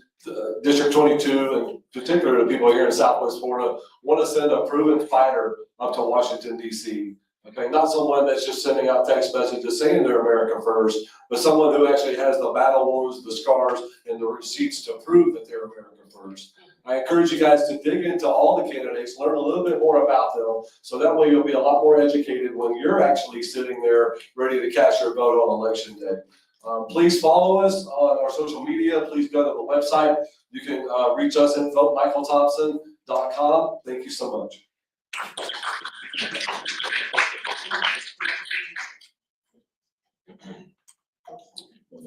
S2: District 22, and particularly the people here in Southwest Florida, want to send a proven fighter up to Washington, D.C. Okay, not someone that's just sending out text messages saying they're America first, but someone who actually has the battle wounds, the scars, and the receipts to prove that they're America first. I encourage you guys to dig into all the candidates, learn a little bit more about them, so that way you'll be a lot more educated when you're actually sitting there ready to cast your vote on election day. Please follow us on our social media. Please go to the website. You can reach us at votemichaelthompson.com. Thank you so much.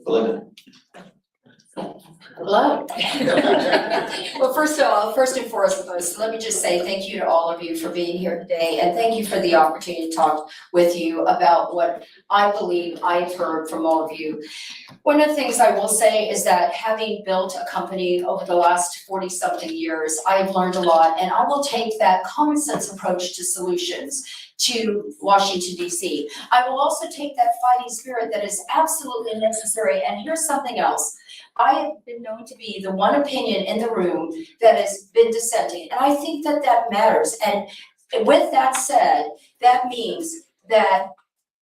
S5: Belinda.
S1: Hello. Well, first and foremost, let me just say thank you to all of you for being here today, and thank you for the opportunity to talk with you about what I believe I've heard from all of you. One of the things I will say is that having built a company over the last 40-something years, I've learned a lot, and I will take that common sense approach to solutions to Washington, D.C. I will also take that fighting spirit that is absolutely necessary, and here's something else. I have been known to be the one opinion in the room that has been dissenting, and I think that that matters. And with that said, that means that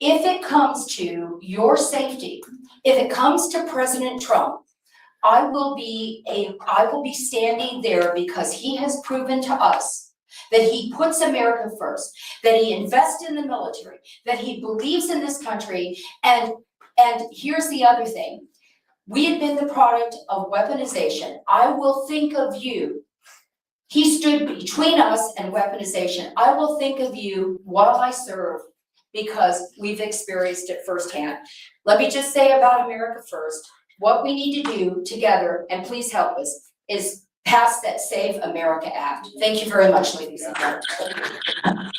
S1: If it comes to your safety, if it comes to President Trump, I will be standing there because he has proven to us that he puts America first, that he invests in the military, that he believes in this country, and here's the other thing. We have been the product of weaponization. I will think of you. He stood between us and weaponization. I will think of you while I serve because we've experienced it firsthand. Let me just say about America First, what we need to do together, and please help us, is pass that Save America Act. Thank you very much, ladies and gentlemen.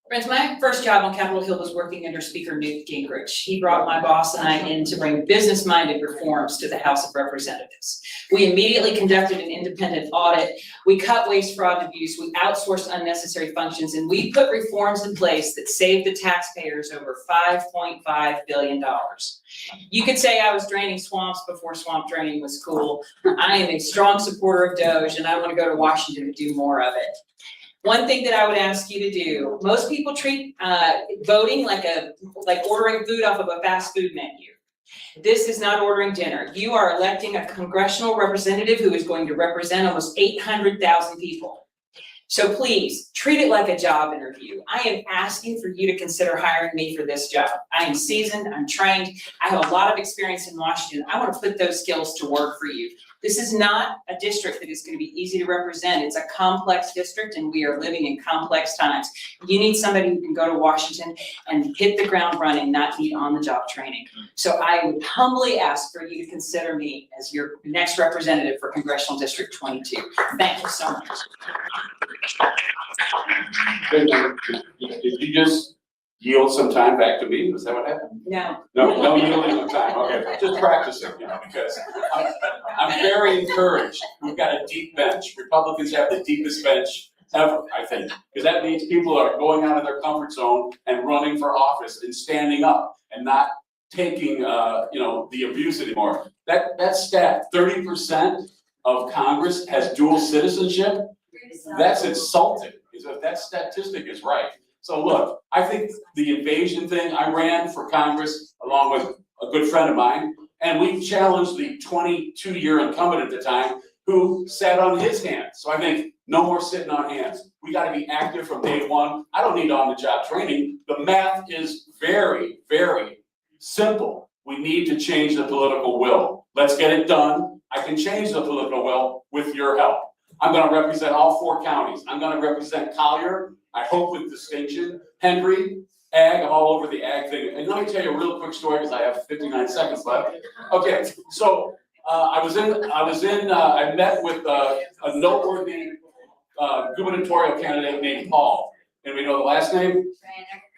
S7: Friends, my first job on Capitol Hill was working under Speaker Newt Gingrich. He brought my boss and I in to bring business-minded reforms to the House of Representatives. We immediately conducted an independent audit. We cut waste, fraud, and abuse. We outsourced unnecessary functions, and we put reforms in place that saved the taxpayers over $5.5 billion. You could say I was draining swamps before swamp draining was cool. I am a strong supporter of DOGE, and I want to go to Washington to do more of it. One thing that I would ask you to do, most people treat voting like ordering food off of a fast food menu. This is not ordering dinner. You are electing a congressional representative who is going to represent almost 800,000 people. So please, treat it like a job interview. I am asking for you to consider hiring me for this job. I am seasoned, I'm trained, I have a lot of experience in Washington. I want to put those skills to work for you. This is not a district that is going to be easy to represent. It's a complex district and we are living in complex times. You need somebody who can go to Washington and hit the ground running, not need on-the-job training. So I would humbly ask for you to consider me as your next representative for Congressional District 22. Thank you so much.
S6: Did you just yield some time back to me? Is that what happened?
S7: No.
S6: No yielding of time, okay, just practicing, because I'm very encouraged. We've got a deep bench. Republicans have the deepest bench ever, I think, because that means people are going out of their comfort zone and running for office and standing up and not taking, the abuse anymore. That stat, 30% of Congress has dual citizenship, that's insulting, if that statistic is right. So look, I think the invasion thing, I ran for Congress along with a good friend of mine, and we challenged the 22-year incumbent at the time who sat on his hands. So I think no more sitting on hands. We gotta be active from day one. I don't need on-the-job training. The math is very, very simple. We need to change the political will. Let's get it done. I can change the political will with your help. I'm gonna represent all 4 counties. I'm gonna represent Collier, I hope with distinction. Henry, ag, I'm all over the ag thing. And let me tell you a real quick story because I have 59 seconds left. Okay, so I met with a noteworthy gubernatorial candidate named Paul. And we know the last name?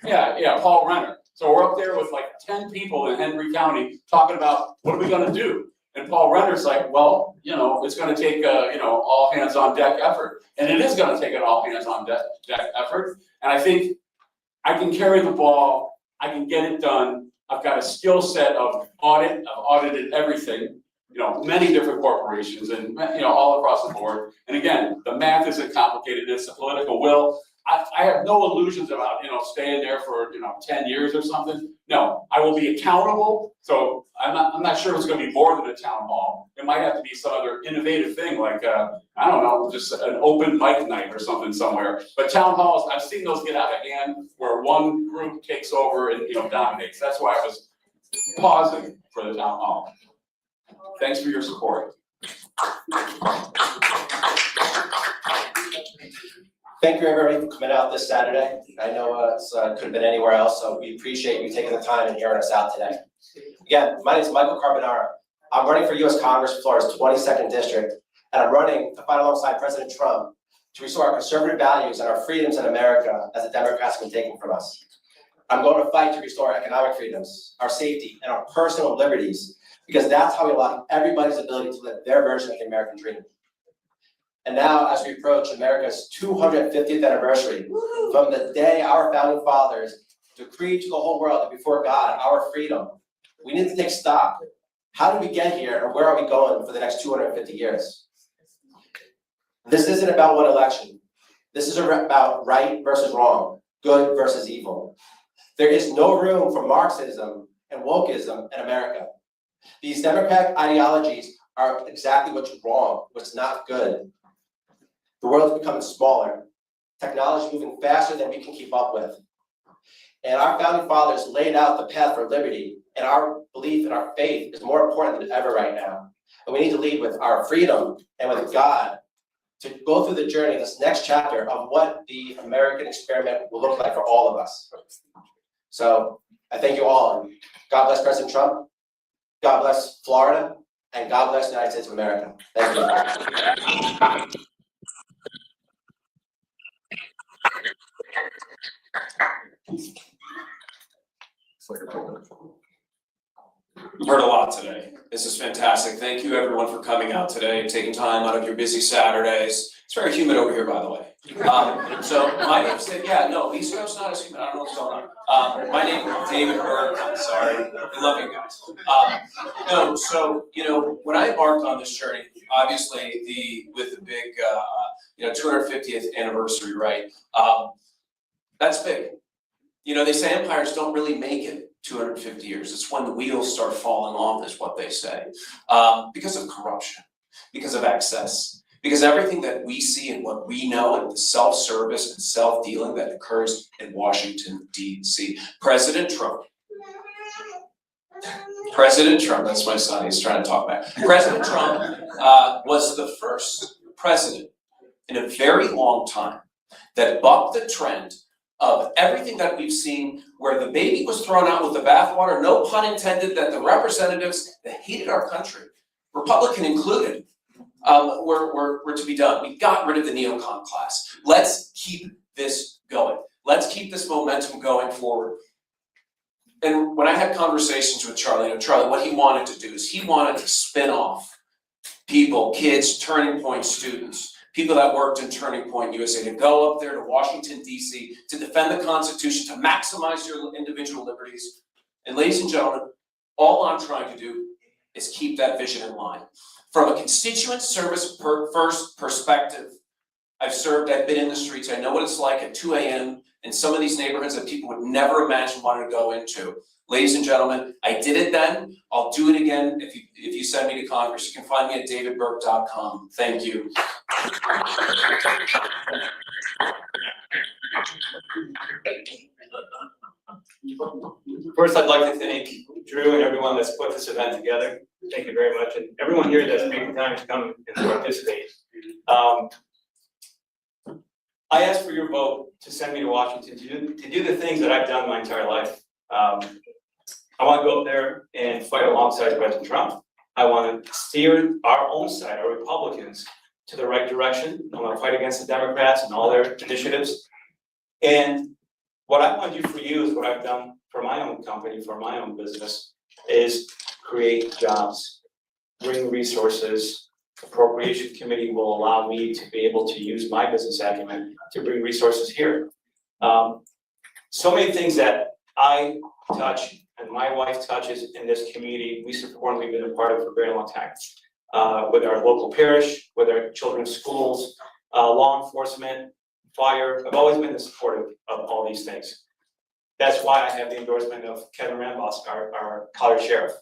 S6: Yeah, Paul Renner. So we're up there with like 10 people in Henry County talking about what are we gonna do? And Paul Renner's like, well, it's gonna take all hands on deck effort. And it is gonna take an all hands on deck effort. And I think I can carry the ball, I can get it done. I've got a skill set of audit, I've audited everything, many different corporations and all across the board. And again, the math isn't complicated, it's the political will. I have no illusions about, staying there for, 10 years or something. No, I will be accountable. So I'm not sure it's gonna be more than a town hall. It might have to be some other innovative thing like, I don't know, just an open mic night or something somewhere. But town halls, I've seen those get out of hand where one group takes over and, dominates. That's why I was pausing for the town hall. Thanks for your support.
S5: Thank you everybody for coming out this Saturday. I know it could have been anywhere else, so we appreciate you taking the time and hearing us out today. Again, my name is Michael Carbonara. I'm running for U.S. Congress, Florida's 22nd district, and I'm running to fight alongside President Trump to restore our conservative values and our freedoms in America as the Democrats have been taken from us. I'm going to fight to restore our economic freedoms, our safety, and our personal liberties, because that's how we allow everybody's ability to live their version of the American dream. And now, as we approach America's 250th anniversary, from the day our founding fathers decreed to the whole world that before God, our freedom, we need to take stock. How did we get here, and where are we going for the next 250 years? This isn't about one election. This is about right versus wrong. good versus evil. There is no room for Marxism and wokeism in America. These democratic ideologies are exactly what's wrong, what's not good. The world is becoming smaller. Technology is moving faster than we can keep up with. And our founding fathers laid out the path for liberty, and our belief and our faith is more important than ever right now. And we need to lead with our freedom and with God to go through the journey, this next chapter of what the American experiment will look like for all of us. So I thank you all, and God bless President Trump, God bless Florida, and God bless the United States of America. Thank you.
S4: We've heard a lot today. This is fantastic. Thank you everyone for coming out today, taking time out of your busy Saturdays. It's very humid over here, by the way. So my name's Dave. Yeah, no, East Coast not as humid. I don't know what's going on. My name is David Berg. I'm sorry. I love you guys. No, so when I embarked on this journey, obviously with the big 250th anniversary, right? That's big. They say empires don't really make it 250 years. It's when the wheels start falling off, is what they say. Because of corruption, because of excess, because everything that we see and what we know and the self-service and self-dealing that occurs in Washington, D.C. President Trump, that's my son, he's trying to talk back. President Trump was the first president in a very long time that bucked the trend of everything that we've seen, where the baby was thrown out with the bathwater, no pun intended, that the representatives that hated our country, Republican included, were to be done. We got rid of the neocon class. Let's keep this going. Let's keep this momentum going forward. And when I had conversations with Charlie, what he wanted to do is he wanted to spin off people, kids, Turning Point students, people that worked in Turning Point USA, to go up there to Washington, D.C., to defend the Constitution, to maximize your individual liberties. And ladies and gentlemen, all I'm trying to do is keep that vision in line. From a constituent service first perspective, I've been in the streets, I know what it's like at 2 a.m. in some of these neighborhoods that people would never imagine wanting to go into. Ladies and gentlemen, I did it then, I'll do it again if you send me to Congress. You can find me at davidburke.com. Thank you.
S8: First, I'd like to thank Drew and everyone that's put this event together. Thank you very much, and everyone here that's making time to come and participate. I asked for your vote to send me to Washington to do the things that I've done my entire life. I want to go up there and fight alongside President Trump. I want to steer our own side, our Republicans, to the right direction. I want to fight against the Democrats and all their initiatives. And what I want to do for you is what I've done for my own company, for my own business, is create jobs, bring resources. Appropriation Committee will allow me to be able to use my business acumen to bring resources here. So many things that I touch and my wife touches in this community, we support and we've been a part of for a very long time. With our local parish, with our children's schools, law enforcement, fire. I've always been supportive of all these things. That's why I have the endorsement of Kevin Rambos, our Collier Sheriff.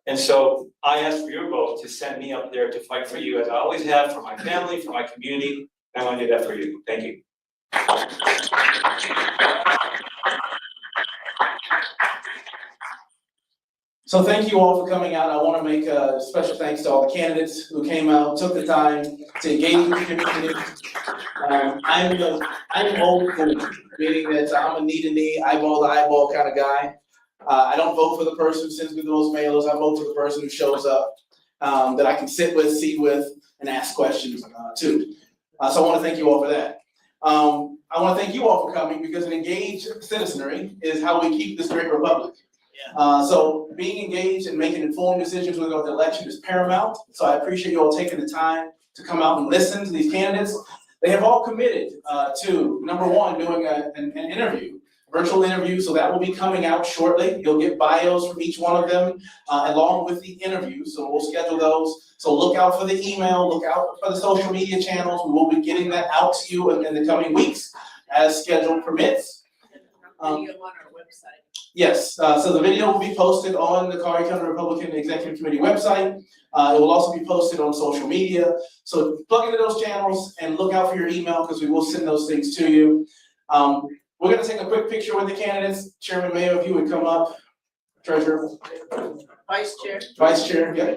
S8: And so I ask for your vote to send me up there to fight for you, as I always have, for my family, for my community. And I want to do that for you. Thank you.
S3: So thank you all for coming out. I want to make a special thanks to all the candidates who came out, took the time to engage with the community. I'm old school, meaning that I'm a knee-to-knee, eyeball-to-eyeball kind of guy. I don't vote for the person who sends me the most mailers. I vote for the person who shows up, that I can sit with, see with, and ask questions to. So I want to thank you all for that. I want to thank you all for coming, because an engaged citizenry is how we keep this great republic. So being engaged and making informed decisions with the election is paramount. So I appreciate you all taking the time to come out and listen to these candidates. They have all committed to, number one, doing an interview, virtual interview. So that will be coming out shortly. You'll get bios from each one of them along with the interview. So we'll schedule those. So look out for the email, look out for the social media channels. We will be getting that out to you in the coming weeks as schedule permits. Video on our website. Yes, so the video will be posted on the Collier County Republican Executive Committee website. It will also be posted on social media. So plug into those channels and look out for your email because we will send those things to you. We're gonna take a quick picture with the candidates. Chairman Meo, if you would come up. Treasurer. Vice Chair. Vice Chair, yeah.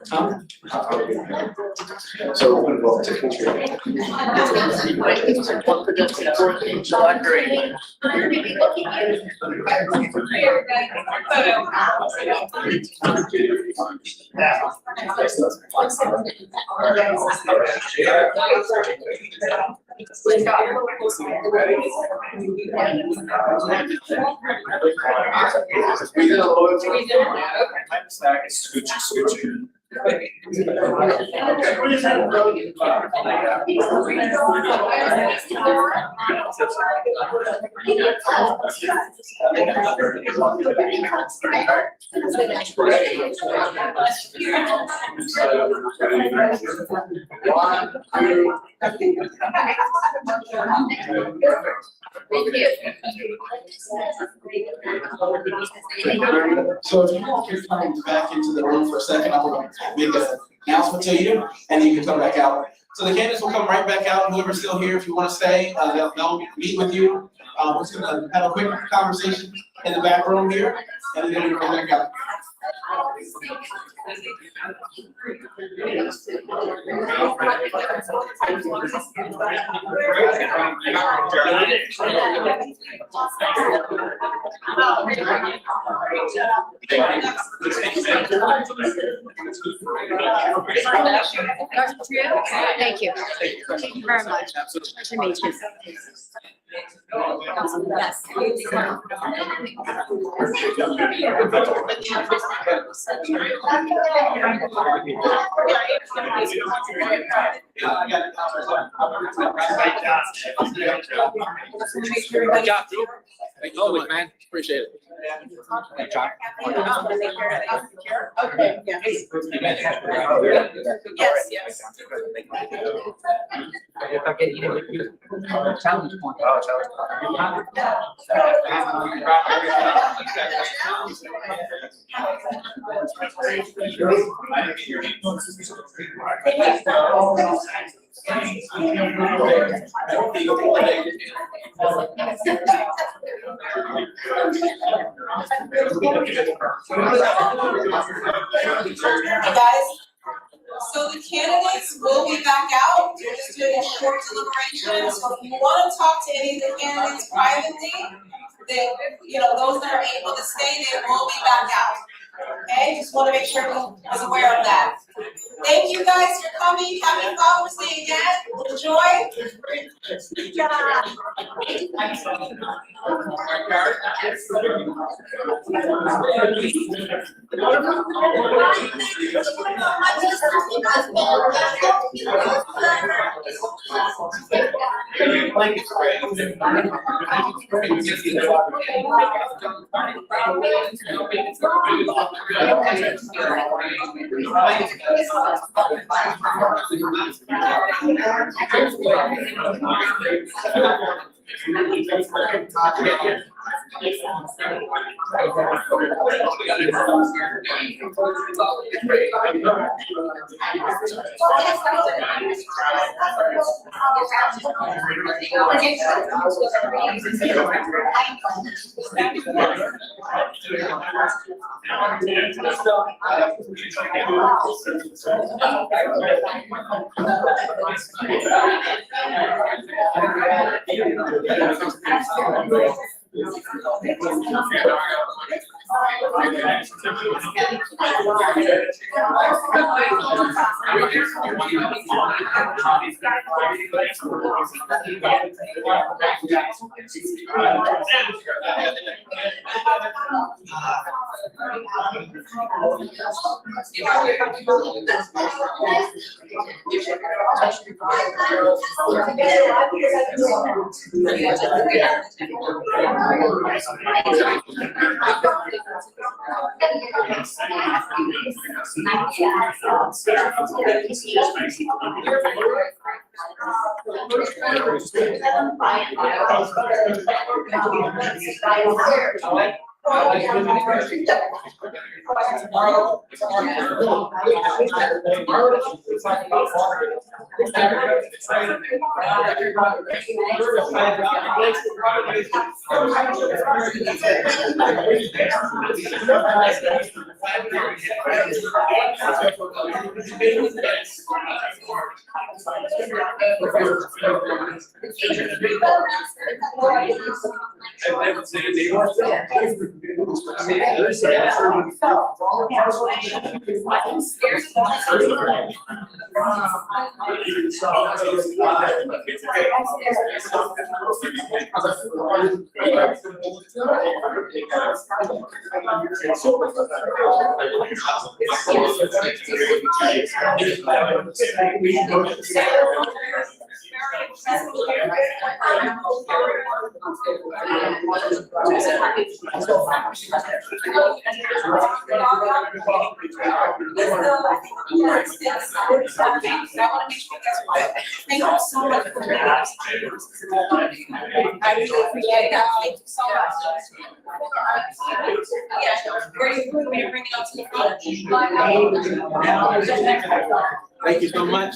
S3: Huh?
S2: So we're gonna go to picture.
S3: So if you want to come back into the room for a second, I will make an announcement to you, and you can come back out. So the candidates will come right back out. Whoever's still here, if you want to stay, they'll meet with you. We're just gonna have a quick conversation in the back room here, and then we'll come back out.
S9: Thank you. Thank you very much. Nice to meet you. Yes.
S3: Good job, Drew. Thank you so much, man. Appreciate it. Hey, John.
S7: Okay, yes. Yes.
S10: If I get even with you, challenge point.
S11: Guys, so the candidates will be back out. We're just doing a short deliberation. So if you want to talk to any of the candidates privately, then, those that are able to stay, they will be back out. Okay, just want to make sure everyone is aware of that. Thank you guys for coming. Happy Father's Day again. Enjoy. Good job. Thank you so much for being here. I really appreciate that. Thank you so much. Yeah, great for me to bring it up to the front.
S3: Thank you so much.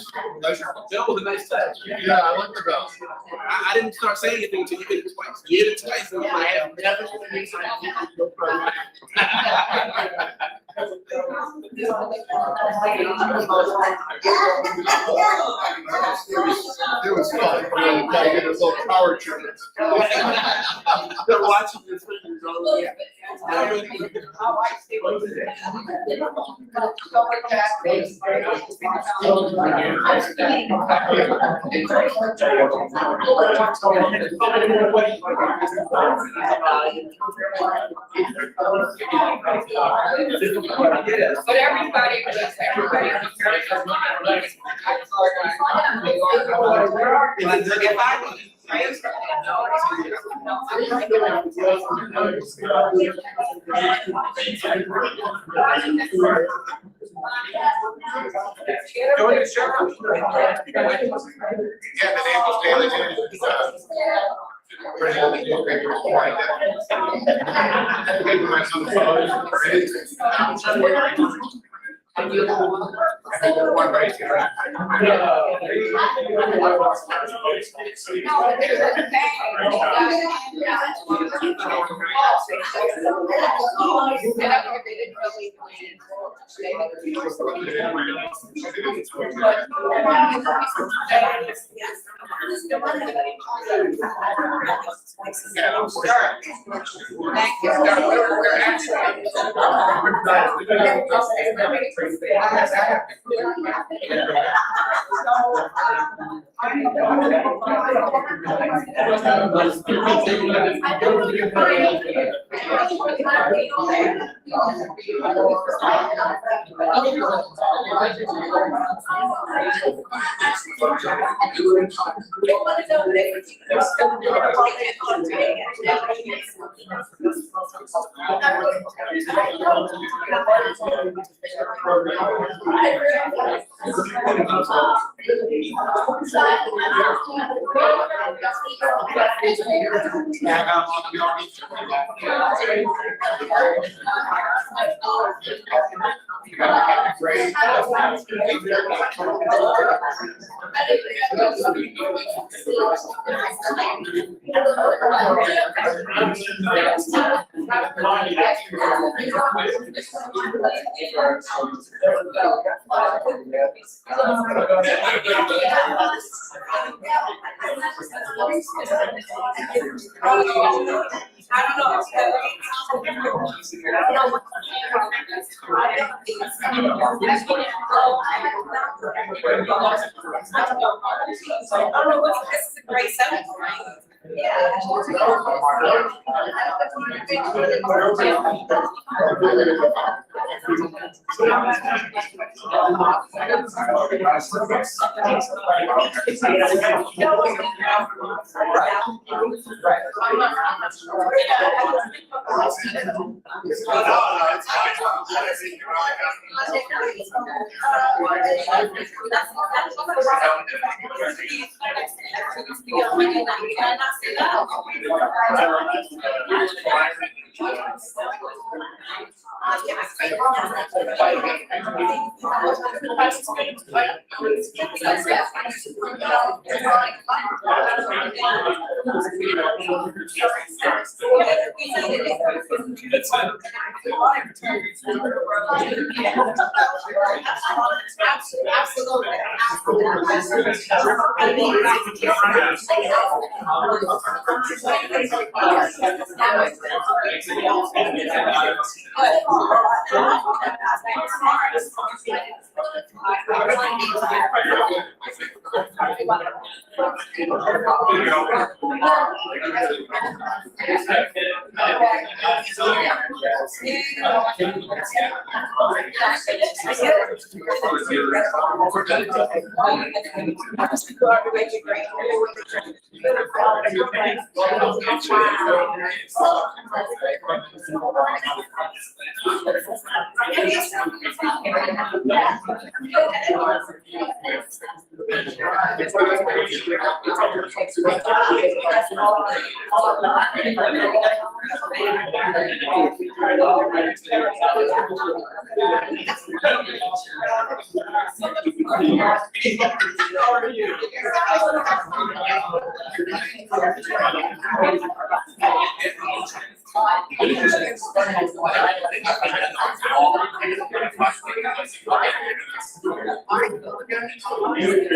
S3: Bill was a nice touch.
S12: Yeah, I like the bell.
S3: I didn't start saying anything until you hit it twice. You hit it twice, and I am never gonna be
S12: It was fun. I get a little power trip.
S3: They're watching your fingers all the way.
S7: But everybody was very
S11: This is a great seminar, right? Yeah.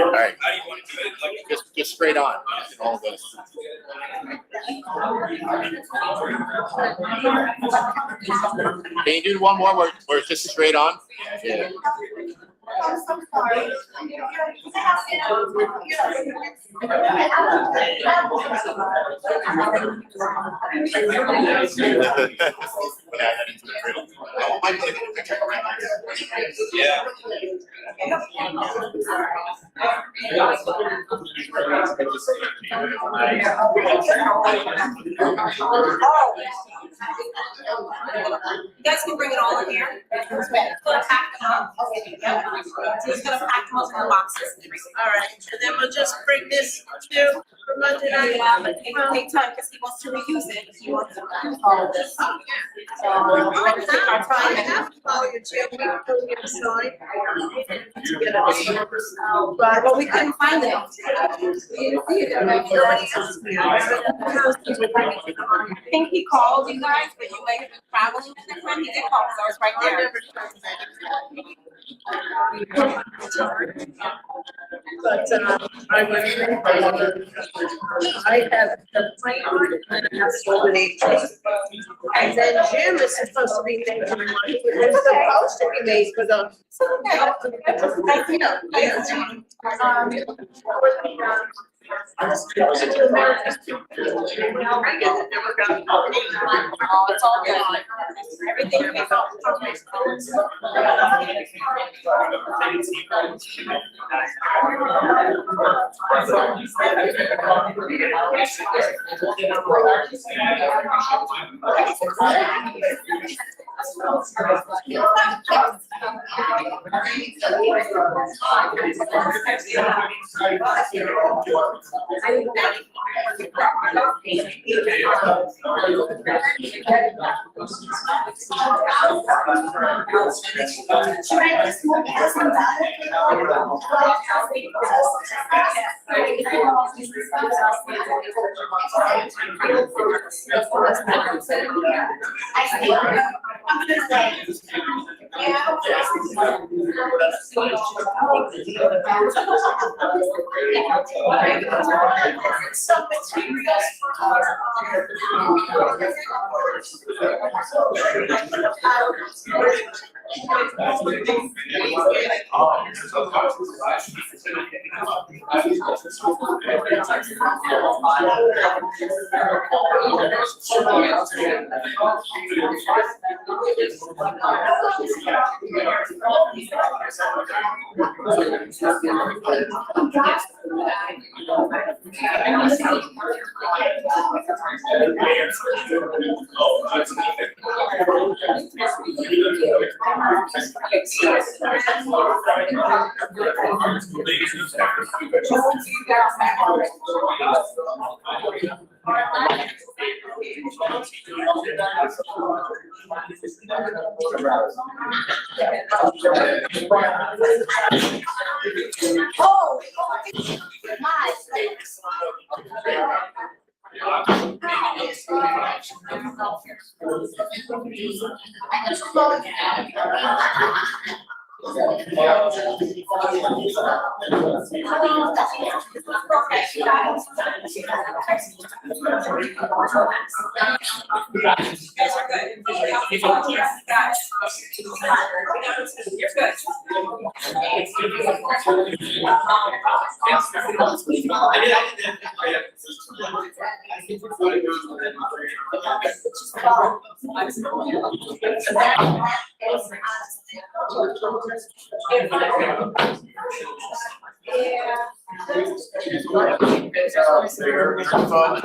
S12: All right, just straight on, all of this. Can you do one more where it's just straight on? Yeah. Yeah.
S11: You guys can bring it all in here. Gonna pack them up. Yep. So he's gonna pack them up in the boxes.
S13: All right, and then we'll just bring this to Monday night.
S11: Yeah, but it will take time because he wants to reuse it. He wants to use all of this. So we're gonna take our time.
S13: I have to call your chair, we can get a sign. To get a
S11: But we couldn't find it. We didn't see it.
S13: Nobody else can.
S11: I think he called you guys, but you might have been traveling with him when he did call, because I was right
S13: I
S11: there.
S13: never tried that. But, I went, I have the plan, and I have so many things. And then Jim is supposed to be making money, it's supposed to be made for the.
S11: Oh, it's all good. Everything we got.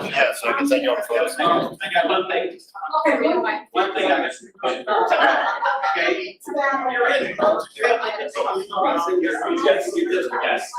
S12: Yeah, so I can send you all the photos.
S8: I got one thing. One thing I missed. Okay. You're in. Yes, you did, yes.